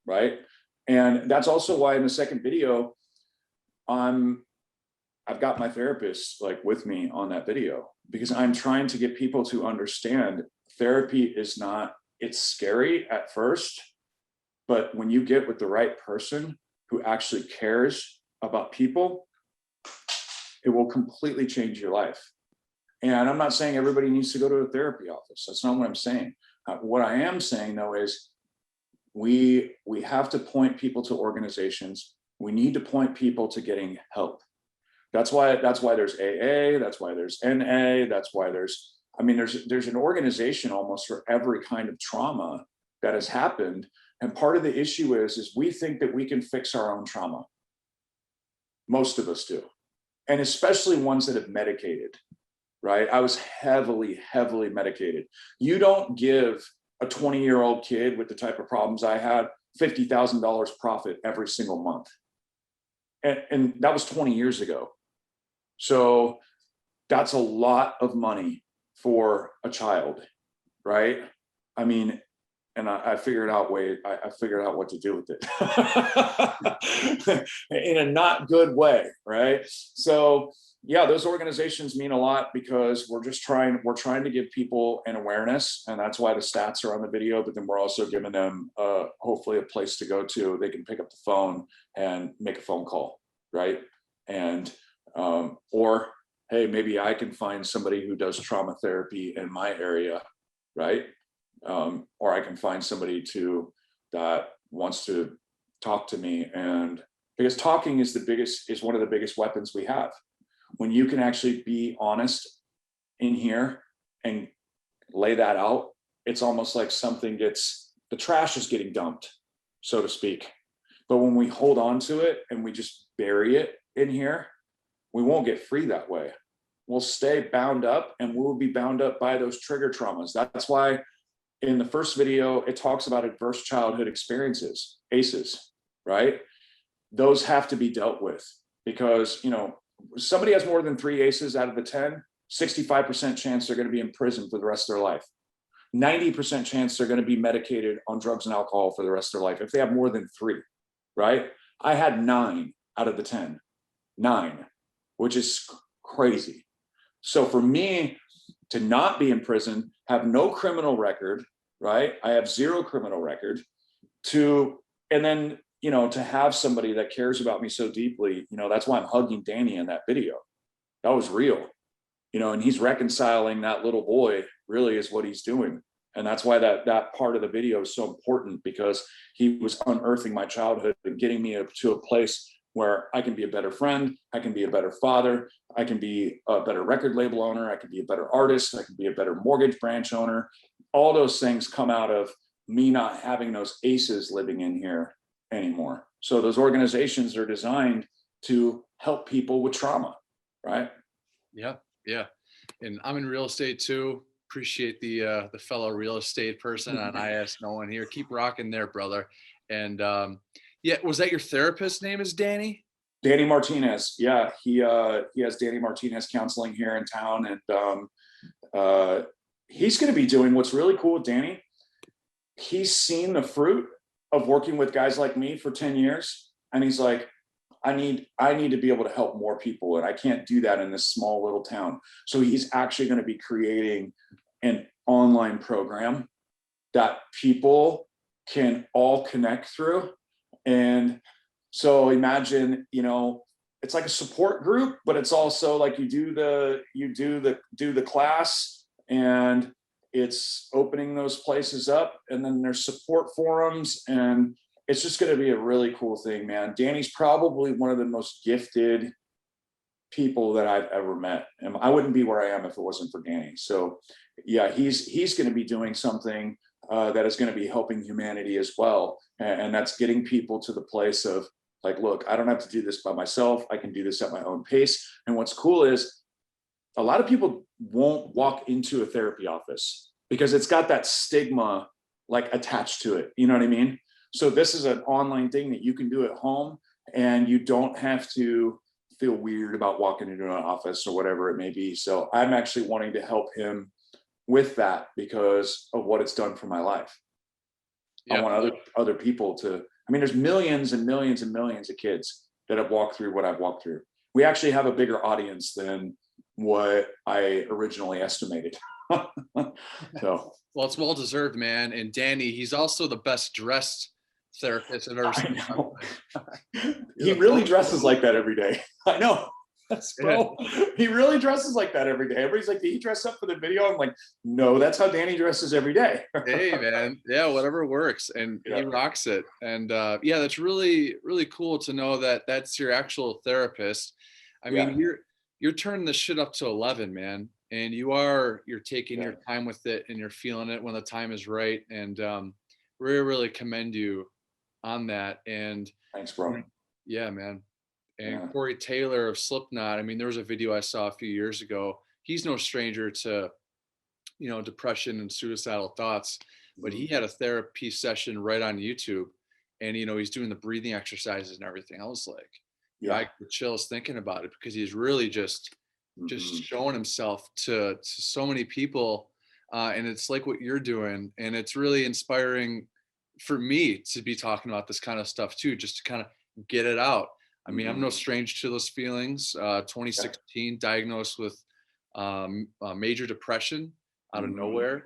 right? And that's also why in the second video, I've got my therapist with me on that video, because I'm trying to get people to understand therapy it's scary at first, but when you get with the right person who actually cares about people, it will completely change your life. And I'm not saying everybody needs to go to a therapy office. That's not what I'm saying. What I am saying, though, is we have to point people to organizations. We need to point people to getting help. That's why there's AA. That's why there's NA. That's why there's an organization almost for every kind of trauma that has happened. And part of the issue is we think that we can fix our own trauma. Most of us do. And especially ones that have medicated. Right? I was heavily, heavily medicated. You don't give a 20-year-old kid with the type of problems I had $50,000 profit every single month. And that was 20 years ago. So that's a lot of money for a child, right? And I figured out what to do with it in a not good way, right? So those organizations mean a lot because we're trying to give people an awareness, and that's why the stats are on the video, but then we're also giving them hopefully a place to go to. They can pick up the phone and make a phone call, right? And or hey, maybe I can find somebody who does trauma therapy in my area, right? Or I can find somebody that wants to talk to me, and because talking is one of the biggest weapons we have. When you can actually be honest in here and lay that out, it's almost like the trash is getting dumped, so to speak. But when we hold on to it and we just bury it in here, we won't get free that way. We'll stay bound up, and we'll be bound up by those trigger traumas. That's why in the first video, it talks about adverse childhood experiences, ACEs, right? Those have to be dealt with because, somebody has more than 3 ACEs out of the 10, 65% chance they're going to be in prison for the rest of their life. 90% chance they're going to be medicated on drugs and alcohol for the rest of their life if they have more than 3, right? I had 9 out of the 10, 9, which is crazy. So for me to not be in prison, have no criminal record, right? I have 0 criminal record, and then to have somebody that cares about me so deeply, that's why I'm hugging Danny in that video. That was real, and he's reconciling that little boy really is what he's doing. And that's why that part of the video is so important, because he was unearthing my childhood and getting me to a place where I can be a better friend, I can be a better father, I can be a better record label owner, I can be a better artist, I can be a better mortgage branch owner. All those things come out of me not having those ACEs living in here anymore. So those organizations are designed to help people with trauma, right? Yeah. And I'm in real estate too. Appreciate the fellow real estate person on IANO Nolan here. Keep rocking there, brother. And was that your therapist's name is Danny? Danny Martinez. Yeah, he has Danny Martinez counseling here in town, and he's going to be doing what's really cool with Danny. He's seen the fruit of working with guys like me for 10 years. And he's like, I need to be able to help more people. And I can't do that in this small little town. So he's actually going to be creating an online program that people can all connect through. And so imagine, it's like a support group, but it's also like you do the class, and it's opening those places up, and then there's support forums, and it's just going to be a really cool thing, man. Danny's probably one of the most gifted people that I've ever met, and I wouldn't be where I am if it wasn't for Danny. So yeah, he's going to be doing something that is going to be helping humanity as well, and that's getting people to the place of like, look, I don't have to do this by myself. I can do this at my own pace. And what's cool is a lot of people won't walk into a therapy office because it's got that stigma like attached to it. You know what I mean? So this is an online thing that you can do at home, and you don't have to feel weird about walking into an office or whatever it may be. So I'm actually wanting to help him with that because of what it's done for my life. Yeah. I want other people to, there's millions and millions and millions of kids that have walked through what I've walked through. We actually have a bigger audience than what I originally estimated. So, well, it's well deserved, man. And Danny, he's also the best dressed therapist I've ever seen. He really dresses like that every day. I know. That's bro. Yeah. He really dresses like that every day. Everybody's like, did he dress up for the video? I'm like, no, that's how Danny dresses every day. Hey, man. Yeah, whatever works. And he rocks it. And yeah, that's really, really cool to know that that's your actual therapist. I mean, you're turning the shit up to 11, man. And you're taking your time with it, and you're feeling it when the time is right. And really, really commend you on that. And thanks, bro. Yeah, man. And Corey Taylor of Slipknot, there was a video I saw a few years ago. He's no stranger to, depression and suicidal thoughts, but he had a therapy session right on YouTube, and, he's doing the breathing exercises and everything. I was like, I get chills thinking about it, because he's really just showing himself to so many people. And it's like what you're doing. And it's really inspiring for me to be talking about this kind of stuff too, just to kind of get it out. I'm no stranger to those feelings. 2016, diagnosed with major depression out of nowhere.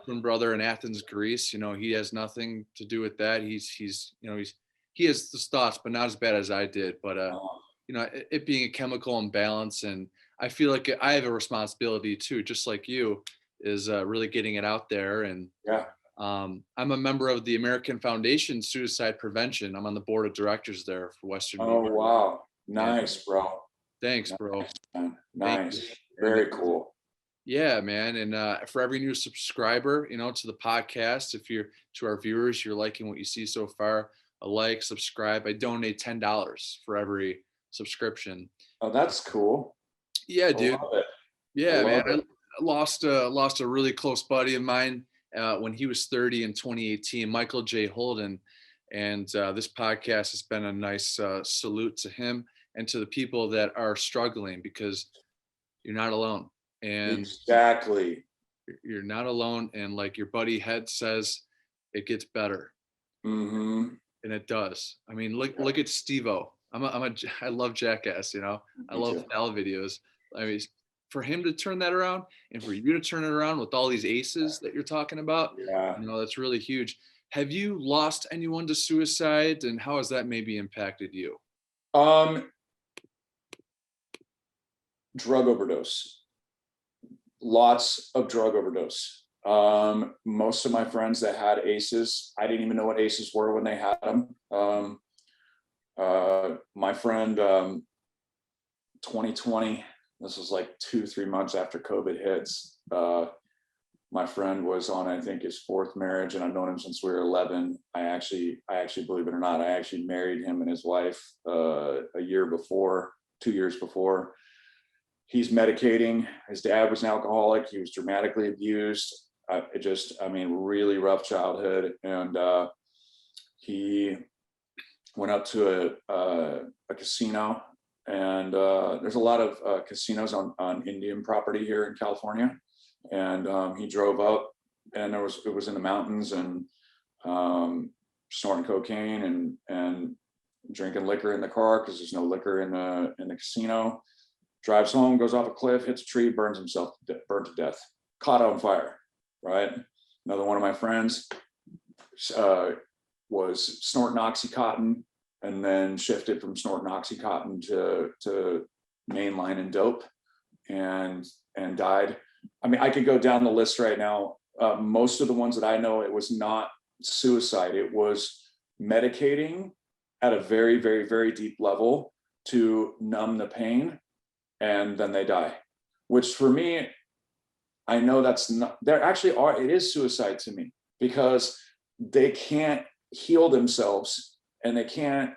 Twin brother in Athens, Greece. He has nothing to do with that. He has those thoughts, but not as bad as I did. But it being a chemical imbalance, and I feel like I have a responsibility too, just like you, is really getting it out there. And I'm a member of the American Foundation Suicide Prevention. I'm on the board of directors there for Western New York. Wow. Nice, bro. Thanks, bro. Nice. Very cool. Yeah, man. And for every new subscriber, to the podcast, to our viewers, you're liking what you see so far, a like, subscribe. I donate $10 for every subscription. Oh, that's cool. Yeah, dude. Yeah, man. I lost a really close buddy of mine when he was 30 in 2018, Michael J. Holden. And this podcast has been a nice salute to him and to the people that are struggling, because you're not alone. And exactly, you're not alone. And like your buddy Head says, it gets better. And it does. Look at Steve-O. I love Jackass, I love Al videos. For him to turn that around, and for you to turn it around with all these aces that you're talking about, that's really huge. Have you lost anyone to suicide, and how has that maybe impacted you? Drug overdose. Lots of drug overdose. Most of my friends that had aces, I didn't even know what aces were when they had them. My friend, 2020, this was like 2-3 months after COVID hits. My friend was on, I think, his 4th marriage, and I've known him since we were 11. I actually, believe it or not, I actually married him and his wife a year before, 2 years before. He's medicating. His dad was an alcoholic. He was dramatically abused. Really rough childhood. And he went up to a casino. And there's a lot of casinos on Indian property here in California. and he drove up, and it was in the mountains, and snorting cocaine and drinking liquor in the car because there's no liquor in the casino. Drives home, goes off a cliff, hits a tree, burns himself, burned to death, caught on fire. Right. Another one of my friends was snorting Oxycontin, and then shifted from snorting Oxycontin to mainline and dope, and died. I mean, I could go down the list right now. Most of the ones that I know, it was not suicide. It was medicating at a very, very, very deep level to numb the pain, and then they die. Which for me, I know that's not, there actually are, it is suicide to me, because they can't heal themselves, and they can't,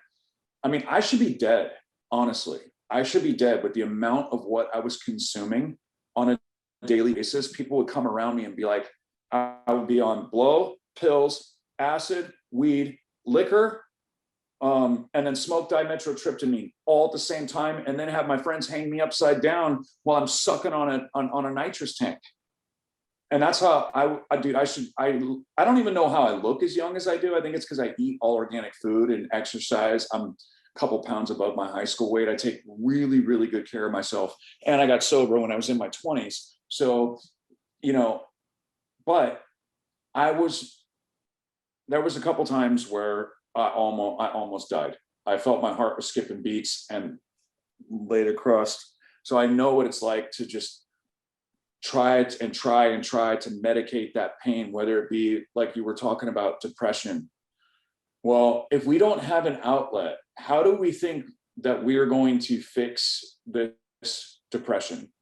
I mean, I should be dead, honestly. I should be dead with the amount of what I was consuming on a daily basis. People would come around me and be like, I would be on blow, pills, acid, weed, liquor, and then smoke dimethyltryptamine all at the same time, and then have my friends hang me upside down while I'm sucking on a nitrous tank. And that's how I don't even know how I look as young as I do. I think it's because I eat all organic food and exercise. I'm a couple pounds above my high school weight. I take really, really good care of myself. And I got sober when I was in my 20s. So, but there was a couple times where I almost died. I felt my heart was skipping beats and laid across. So I know what it's like to just try to medicate that pain, whether it be, like you were talking about, depression. Well, if we don't have an outlet, how do we think that we are going to fix this depression,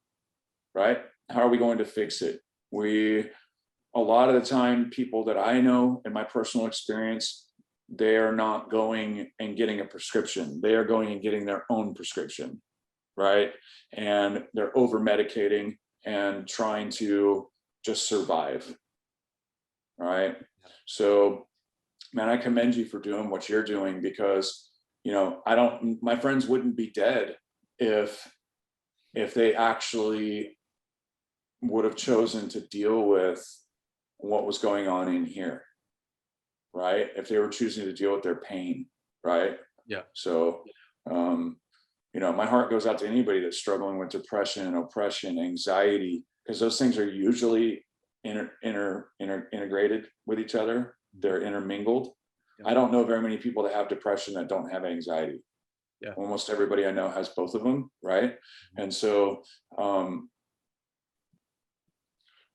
right? How are we going to fix it? A lot of the time, people that I know in my personal experience, they are not going and getting a prescription. They are going and getting their own prescription, right? And they're over medicating and trying to just survive. All right. So, man, I commend you for doing what you're doing, because, my friends wouldn't be dead if they actually would have chosen to deal with what was going on in here. Right. If they were choosing to deal with their pain. Right. Yeah. So, my heart goes out to anybody that's struggling with depression, oppression, anxiety, because those things are usually integrated with each other. They're intermingled. Yeah. I don't know very many people that have depression that don't have anxiety. Yeah. Almost everybody I know has both of them, right? Mm-hmm. And so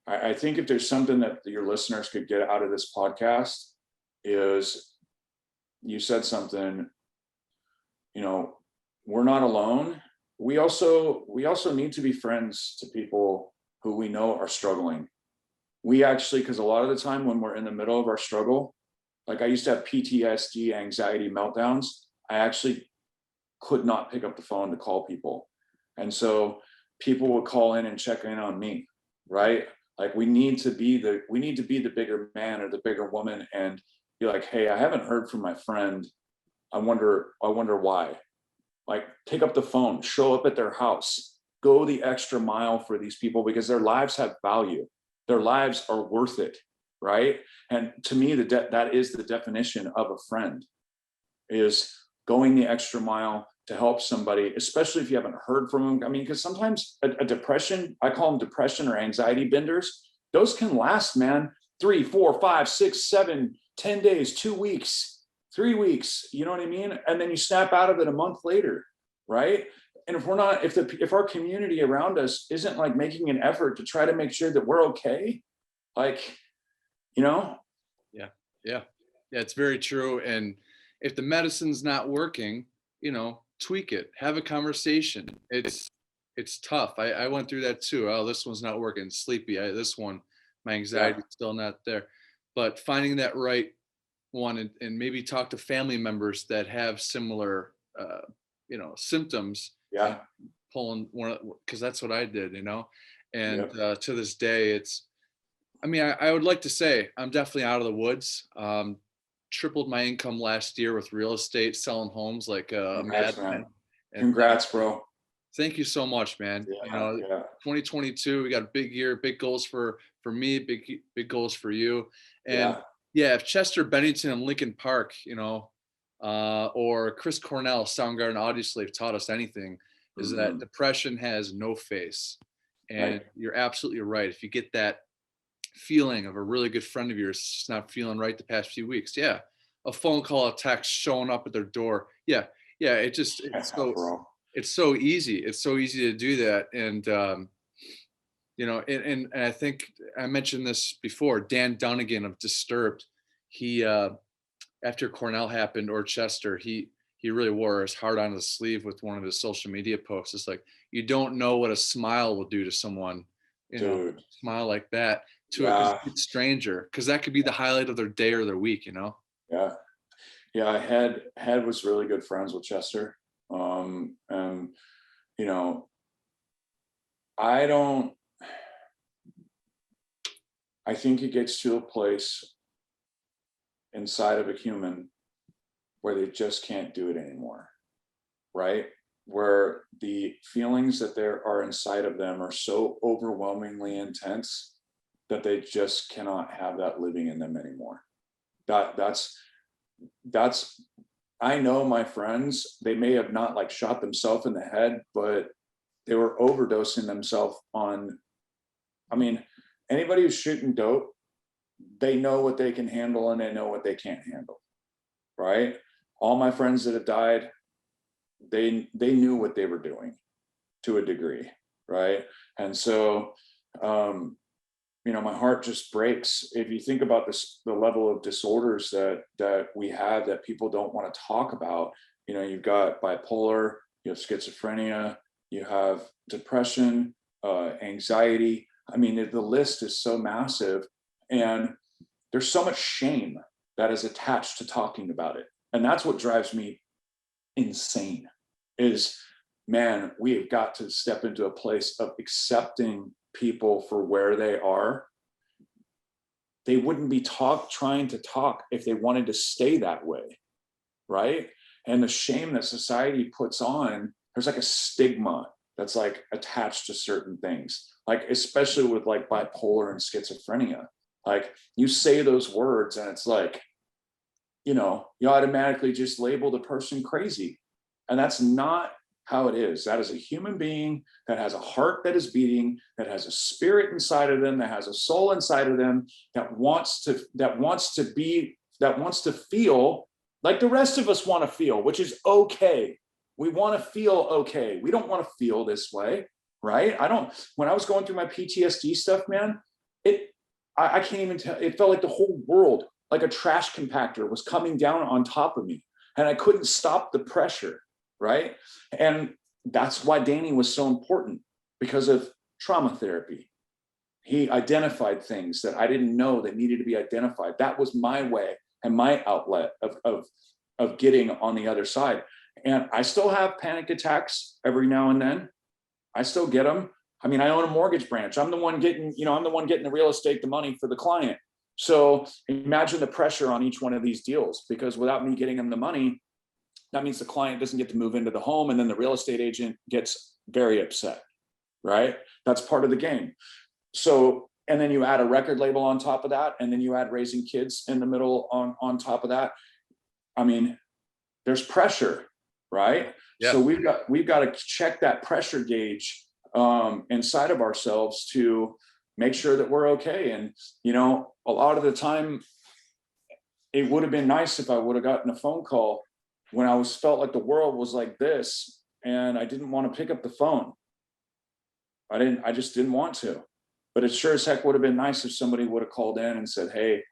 I think if there's something that your listeners could get out of this podcast, is you said something, we're not alone. We also need to be friends to people who we know are struggling. We actually, because a lot of the time when we're in the middle of our struggle, like I used to have PTSD, anxiety meltdowns, I actually could not pick up the phone to call people. And so people would call in and check in on me, right? Like we need to be the bigger man or the bigger woman and be like, hey, I haven't heard from my friend. I wonder why. Like, pick up the phone, show up at their house, go the extra mile for these people, because their lives have value. Their lives are worth it, right? And to me, that is the definition of a friend, is going the extra mile to help somebody, especially if you haven't heard from them. I mean, because sometimes a depression, I call them depression or anxiety benders, those can last, man, 3, 4, 5, 6, 7, 10 days, 2 weeks. 3 weeks, you know what I mean? And then you snap out of it a month later, right? And if our community around us isn't like making an effort to try to make sure that we're okay, like, Yeah, it's very true. And if the medicine's not working, tweak it, have a conversation. It's tough. I went through that too. Oh, this one's not working. Sleepy. This one, my anxiety's still not there. But finding that right one, and maybe talk to family members that have similar symptoms. Yeah, pulling one, because that's what I did, and to this day, I would like to say I'm definitely out of the woods. Tripled my income last year with real estate, selling homes like a madman. Congrats, bro. Thank you so much, man. You know, 2022, we got a big year, big goals for me, big goals for you. And yeah, if Chester Bennington and Linkin Park, you know, or Chris Cornell, Soundgarden, Audioslave taught us anything, is that depression has no face. And you're absolutely right. If you get that feeling of a really good friend of yours just not feeling right the past few weeks, yeah, a phone call, a text, showing up at their door, yeah, it's so easy. It's so easy to do that. And you know, and I think I mentioned this before. Dan Dunnigan of Disturbed, he after Cornell happened, or Chester, he really wore his heart on his sleeve with one of his social media posts. It's like, you don't know what a smile will do to someone, you know, smile like that to a complete stranger, because that could be the highlight of their day or their week, you know. I had was really good friends with Chester, and you know, I think it gets to a place inside of a human where they just can't do it anymore, right? Where the feelings that there are inside of them are so overwhelmingly intense that they just cannot have that living in them anymore. That's I know my friends, they may have not like shot themselves in the head, but they were overdosing themselves on, I mean, anybody who's shooting dope, they know what they can handle and they know what they can't handle, right? All my friends that have died, they knew what they were doing to a degree, right? And so, you know, my heart just breaks if you think about this, the level of disorders that we have that people don't want to talk about. You know, you've got bipolar, you have schizophrenia, you have depression, anxiety. I mean, the list is so massive, and there's so much shame that is attached to talking about it. And that's what drives me insane is, man, we have got to step into a place of accepting people for where they are. They wouldn't be trying to talk if they wanted to stay that way, right? And the shame that society puts on, there's like a stigma that's like attached to certain things, like especially with like bipolar and schizophrenia. Like you say those words and it's like, you know, you automatically just label the person crazy. And that's not how it is. That is a human being that has a heart that is beating, that has a spirit inside of them, that has a soul inside of them, that wants to feel like the rest of us want to feel, which is okay. We want to feel okay. We don't want to feel this way, right? When I was going through my PTSD stuff, man, I can't even tell, it felt like the whole world, like a trash compactor, was coming down on top of me and I couldn't stop the pressure, right? And that's why Danny was so important, because of trauma therapy. He identified things that I didn't know that needed to be identified. That was my way and my outlet of getting on the other side. And I still have panic attacks every now and then. I still get them. I mean, I own a mortgage branch. I'm the one getting the real estate, the money for the client. So imagine the pressure on each one of these deals, because without me getting them the money, that means the client doesn't get to move into the home, and then the real estate agent gets very upset, right? That's part of the game. So, and then you add a record label on top of that, and then you add raising kids in the middle on top of that. I mean, there's pressure, right? Yeah. So we've got to check that pressure gauge inside of ourselves to make sure that we're okay. And, you know, a lot of the time, it would have been nice if I would have gotten a phone call when I felt like the world was like this, and I didn't want to pick up the phone. I just didn't want to. But it sure as heck would have been nice if somebody would have called in and said, hey,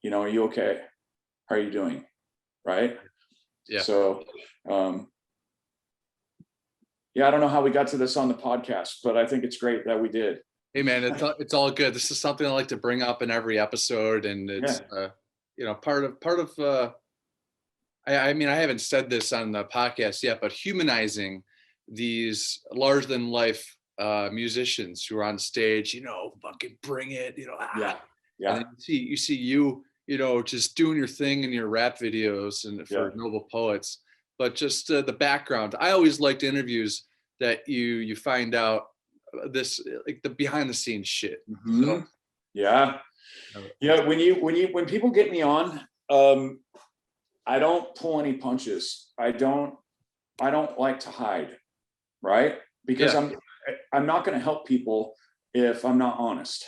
you know, are you okay? How are you doing? Right? Yeah. So, yeah, I don't know how we got to this on the podcast, but I think it's great that we did. Hey man, it's all good. This is something I like to bring up in every episode, and it's you know, part of I mean, I haven't said this on the podcast yet, but humanizing these larger than life musicians who are on stage, you know, fucking bring it, you know. Yeah. And then you see you know, just doing your thing in your rap videos and for Noble Poets, but just the background. I always liked interviews that you find out this, like the behind the scenes shit. Mm-hmm. So, yeah. When people get me on, I don't pull any punches. I don't like to hide, right? Because I'm not going to help people if I'm not honest.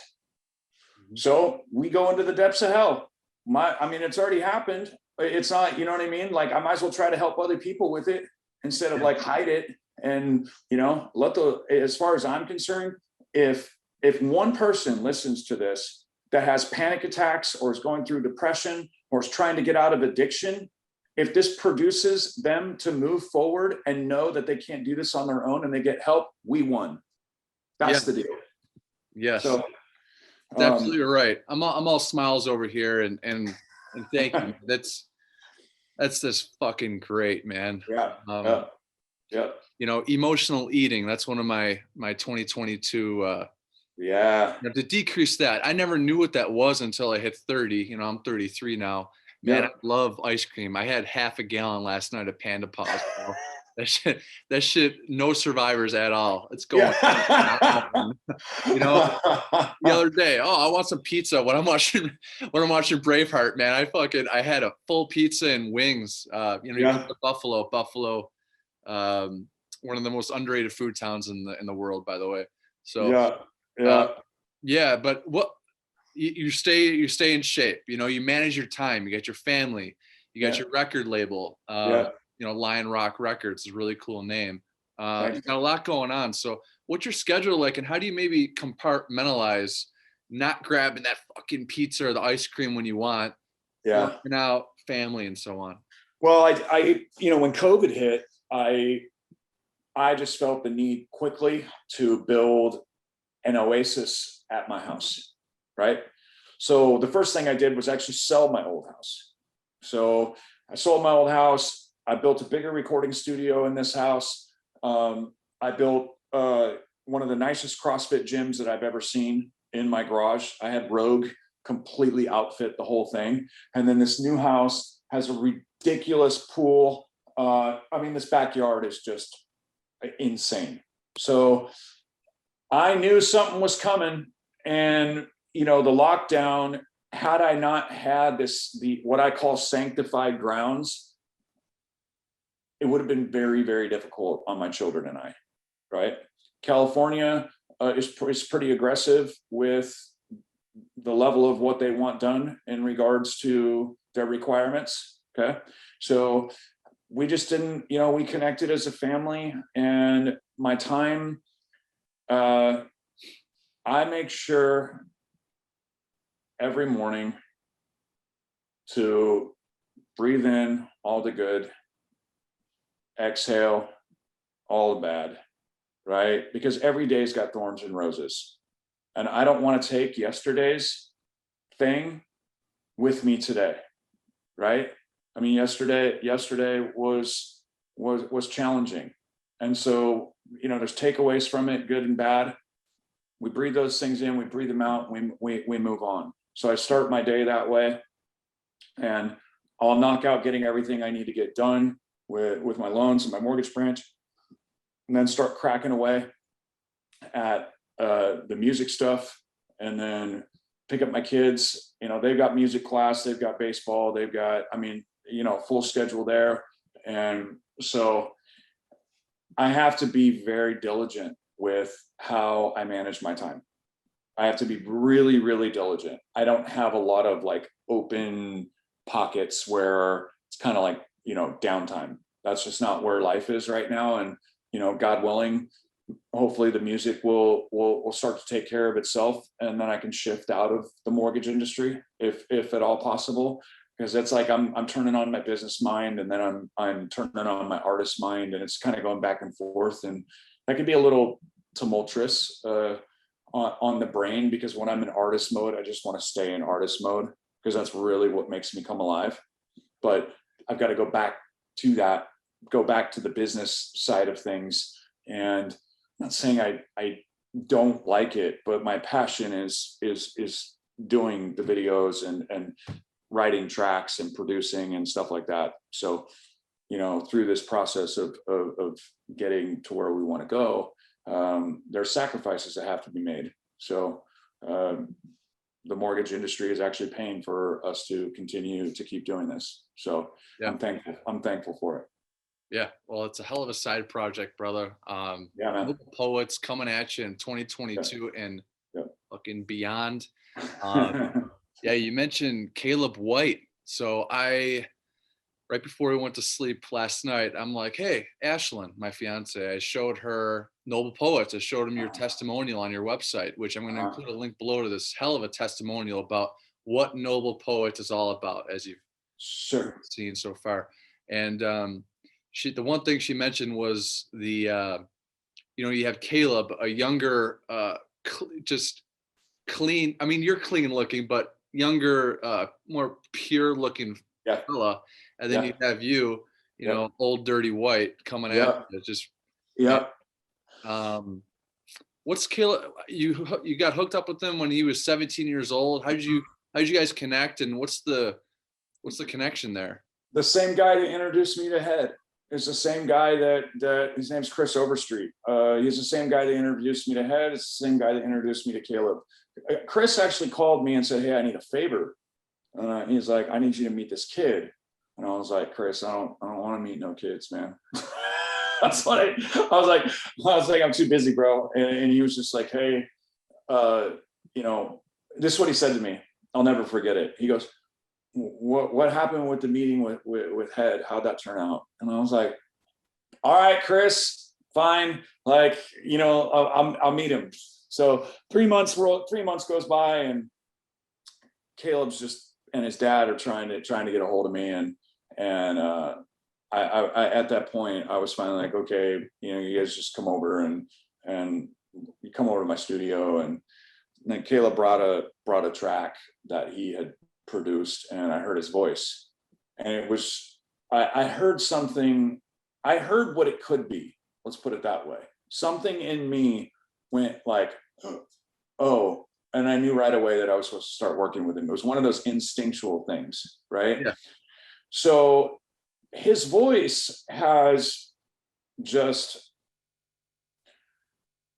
So we go into the depths of hell. It's already happened. It's not, you know what I mean? Like, I might as well try to help other people with it instead of like hide it. And, as far as I'm concerned, if one person listens to this that has panic attacks or is going through depression or is trying to get out of addiction, if this produces them to move forward and know that they can't do this on their own and they get help, we won. That's the deal. Yes. So, that's absolutely right. I'm all smiles over here, and thank you. That's just fucking great, man. Yeah. Emotional eating. That's one of my 2022. To decrease that, I never knew what that was until I hit 30. I'm 33 now. Man, I love ice cream. I had half a gallon last night of Panda Paws. That shit, no survivors at all. It's going. The other day, I want some pizza. When I'm watching Braveheart, man, I had a full pizza and wings. The Buffalo, one of the most underrated food towns in the world, by the way. So but what you stay in shape. You manage your time. You got your family. You got your record label. Lion Rock Records is a really cool name. You got a lot going on. So what's your schedule like, and how do you maybe compartmentalize not grabbing that fucking pizza or the ice cream when you want, working out, family, and so on? Well, I when COVID hit, I just felt the need quickly to build an oasis at my house, right? So the first thing I did was actually sell my old house. So I sold my old house. I built a bigger recording studio in this house. I built one of the nicest CrossFit gyms that I've ever seen in my garage. I had Rogue completely outfit the whole thing. And then this new house has a ridiculous pool. This backyard is just insane. So I knew something was coming, and the lockdown, had I not had what I call sanctified grounds, it would have been very, very difficult on my children and I, right? California is pretty aggressive with the level of what they want done in regards to their requirements. Okay. So we just didn't, we connected as a family, and my time, I make sure every morning to breathe in all the good, exhale all the bad, right? Because every day's got thorns and roses. And I don't want to take yesterday's thing with me today, right? Yesterday was challenging. And so, there's takeaways from it, good and bad. We breathe those things in, we breathe them out, we move on. So I start my day that way, and I'll knock out getting everything I need to get done with my loans and my mortgage branch, and then start cracking away at the music stuff, and then pick up my kids. They've got music class, they've got baseball, they've got, full schedule there. And so I have to be very diligent with how I manage my time. I have to be really, really diligent. I don't have a lot of like open pockets where it's kind of like, downtime. That's just not where life is right now. And, God willing, hopefully the music will start to take care of itself, and then I can shift out of the mortgage industry if at all possible, because it's like I'm turning on my business mind, and then I'm turning on my artist mind, and it's kind of going back and forth, and that can be a little tumultuous on the brain, because when I'm in artist mode, I just want to stay in artist mode, because that's really what makes me come alive. But I've got to go back to the business side of things. And I'm not saying I don't like it, but my passion is doing the videos and writing tracks and producing and stuff like that. So, through this process of getting to where we want to go, there's sacrifices that have to be made. So the mortgage industry is actually paying for us to continue to keep doing this. So yeah. I'm thankful for it. Yeah, well, it's a hell of a side project, brother. Yeah, man. Noble Poets coming at you in 2022 and looking beyond. Yeah, you mentioned Caleb White. So right before we went to sleep last night, I'm like, hey, Ashlyn, my fiance, I showed her Noble Poets. I showed him your testimonial on your website, which I'm going to include a link below to this hell of a testimonial about what Noble Poets is all about, as you've seen so far. And the one thing she mentioned was the, you have Caleb, a younger, just clean. I mean, you're clean looking, but younger, more pure looking fella. And then you have you know, old dirty white coming at you. Just what's Caleb? You got hooked up with him when he was 17 years old. How did you guys connect, and what's the connection there? The same guy that introduced me to Head is the same guy that his name's Chris Overstreet. He's the same guy that introduced me to Head. It's the same guy that introduced me to Caleb. Chris actually called me and said, hey, I need a favor. He's like, I need you to meet this kid. And I was like, Chris, I don't want to meet no kids, man. That's what I was like, I'm too busy, bro. And he was just like, hey, this is what he said to me. I'll never forget it. He goes, what happened with the meeting with Head? How'd that turn out? And I was like, all right, Chris, fine. Like, I'll meet him. So 3 months goes by, and Caleb's and his dad are trying to get a hold of me. And I at that point, I was finally like, okay, you guys just come over and you come over to my studio. And then Caleb brought a track that he had produced, and I heard his voice, and it was, I heard something. I heard what it could be. Let's put it that way. Something in me went like, oh, and I knew right away that I was supposed to start working with him. It was one of those instinctual things, right? Yeah. So his voice has just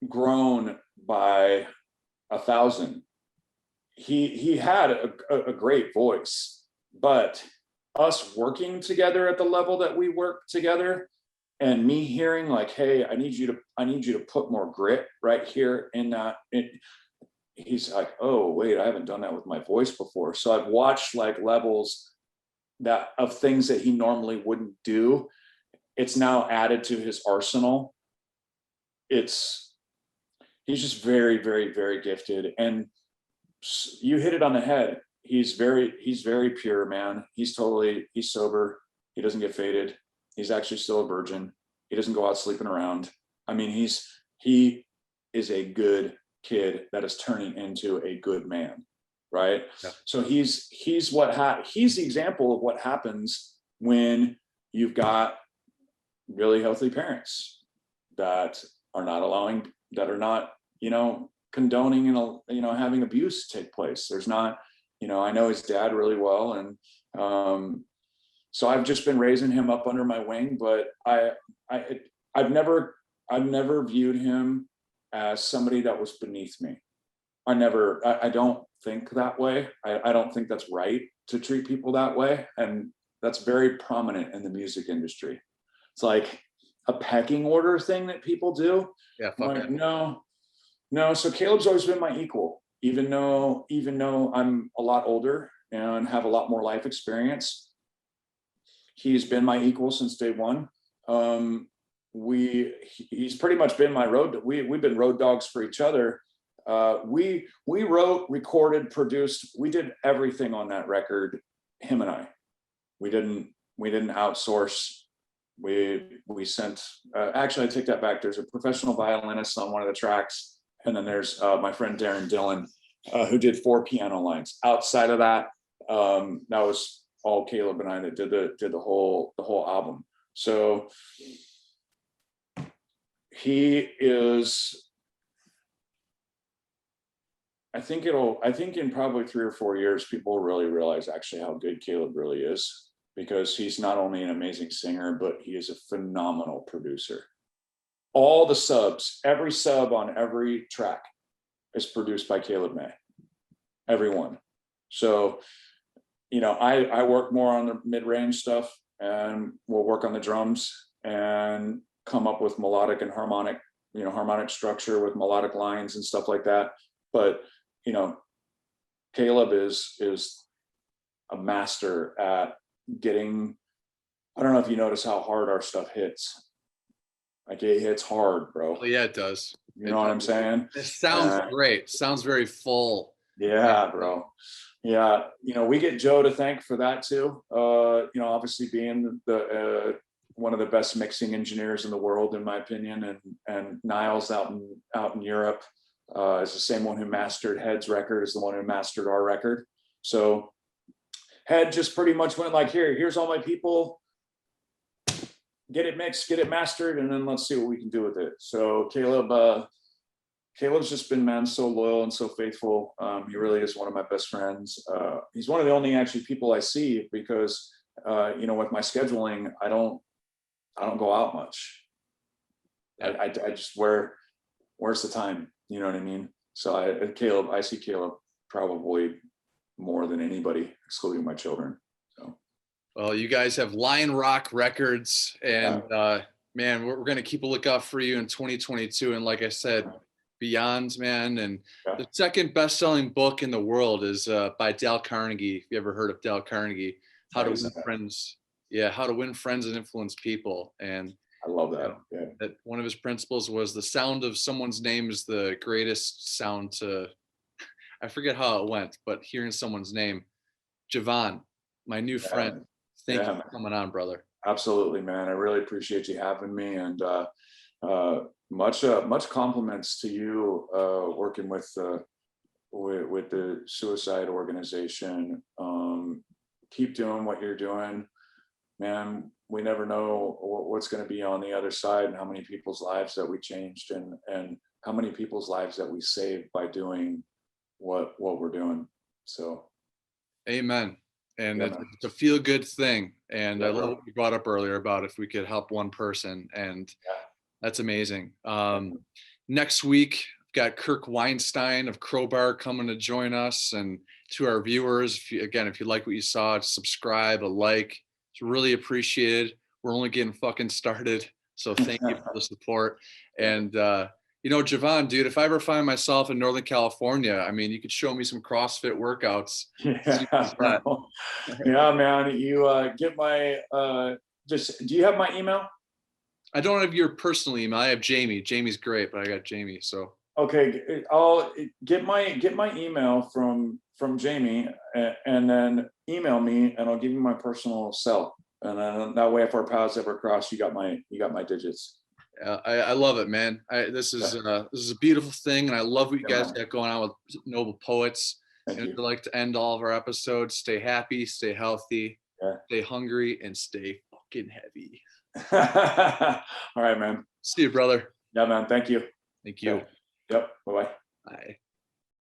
grown by 1,000. He had a great voice, but us working together at the level that we work together, and me hearing like, hey, I need you to put more grit right here in that. He's like, oh wait, I haven't done that with my voice before. So I've watched like levels of things that he normally wouldn't do. It's now added to his arsenal. He's just very, very, very gifted. And you hit it on the head. He's very pure, man. He's sober. He doesn't get faded. He's actually still a virgin. He doesn't go out sleeping around. I mean, he is a good kid that is turning into a good man, right? Yeah. So he's the example of what happens when you've got really healthy parents that are not condoning and having abuse take place. There's not, I know his dad really well, and so I've just been raising him up under my wing, but I've never viewed him as somebody that was beneath me. I don't think that way. I don't think that's right to treat people that way. And that's very prominent in the music industry. It's like a pecking order thing that people do. Yeah. Like, no. So Caleb's always been my equal, even though I'm a lot older and have a lot more life experience. He's been my equal since day one. He's pretty much been my road. We've been road dogs for each other. We wrote, recorded, produced. We did everything on that record. Him and I. We didn't outsource. We sent. Actually, I take that back. There's a professional violinist on one of the tracks, and then there's my friend Darren Dillon, who did 4 piano lines. Outside of that, that was all Caleb and I that did the whole album. So he is, I think in probably 3 or 4 years, people will really realize actually how good Caleb really is. because he's not only an amazing singer, but he is a phenomenal producer. All the subs, every sub on every track is produced by Caleb May. Every one. So, you know, I work more on the mid-range stuff, and we'll work on the drums and come up with melodic and harmonic, you know, harmonic structure with melodic lines and stuff like that. But, you know, Caleb is a master at getting, I don't know if you notice how hard our stuff hits. Like it hits hard, bro. Well, yeah, it does. You know what I'm saying? It sounds great. Sounds very full. Yeah, bro. Yeah, you know, we get Joe to thank for that too. You know, obviously being the one of the best mixing engineers in the world, in my opinion, and Niles out in Europe is the same one who mastered Head's record, is the one who mastered our record. So Head just pretty much went like, here's all my people, get it mixed, get it mastered, and then let's see what we can do with it. So Caleb's just been, man, so loyal and so faithful. He really is one of my best friends. He's one of the only actually people I see because, you know, with my scheduling, I don't go out much. I just, where's the time? You know what I mean? So I see Caleb probably more than anybody, excluding my children. So. Well, you guys have Lion Rock Records, and man, we're going to keep a lookout for you in 2022. And like I said, beyond, man. And the second best-selling book in the world is by Dale Carnegie. If you ever heard of Dale Carnegie, How to Win Friends. Yeah, How to Win Friends and Influence People. And I love that. That one of his principles was the sound of someone's name is the greatest sound to, I forget how it went, but hearing someone's name. Jevon, my new friend, thank you for coming on, brother. Absolutely, man. I really appreciate you having me, and much compliments to you working with the suicide organization. Keep doing what you're doing, man. We never know what's going to be on the other side, and how many people's lives that we changed, and how many people's lives that we saved by doing what we're doing. So amen. And it's a feel good thing. And I love what you brought up earlier about if we could help one person, and that's amazing. Next week, I've got Kirk Weinstein of Crowbar coming to join us. And to our viewers, if you like what you saw, subscribe, a like. It's really appreciated. We're only getting fucking started. So thank you for the support. And, you know, Jevon, dude, if I ever find myself in Northern California, I mean, you could show me some CrossFit workouts. Yeah, man. You get my, do you have my email? I don't have your personal email. I have Jamie. Jamie's great, but I got Jamie. So okay, I'll get my email from Jamie, and then email me, and I'll give you my personal cell, and then that way, if our paths ever cross, you got my digits. I love it, man. This is a beautiful thing, and I love what you guys got going on with Noble Poets. And I'd like to end all of our episodes. Stay happy, stay healthy, stay hungry, and stay fucking heavy. All right, man. See you, brother. Yeah, man. Thank you. Thank you. Yep. Bye-bye. Bye.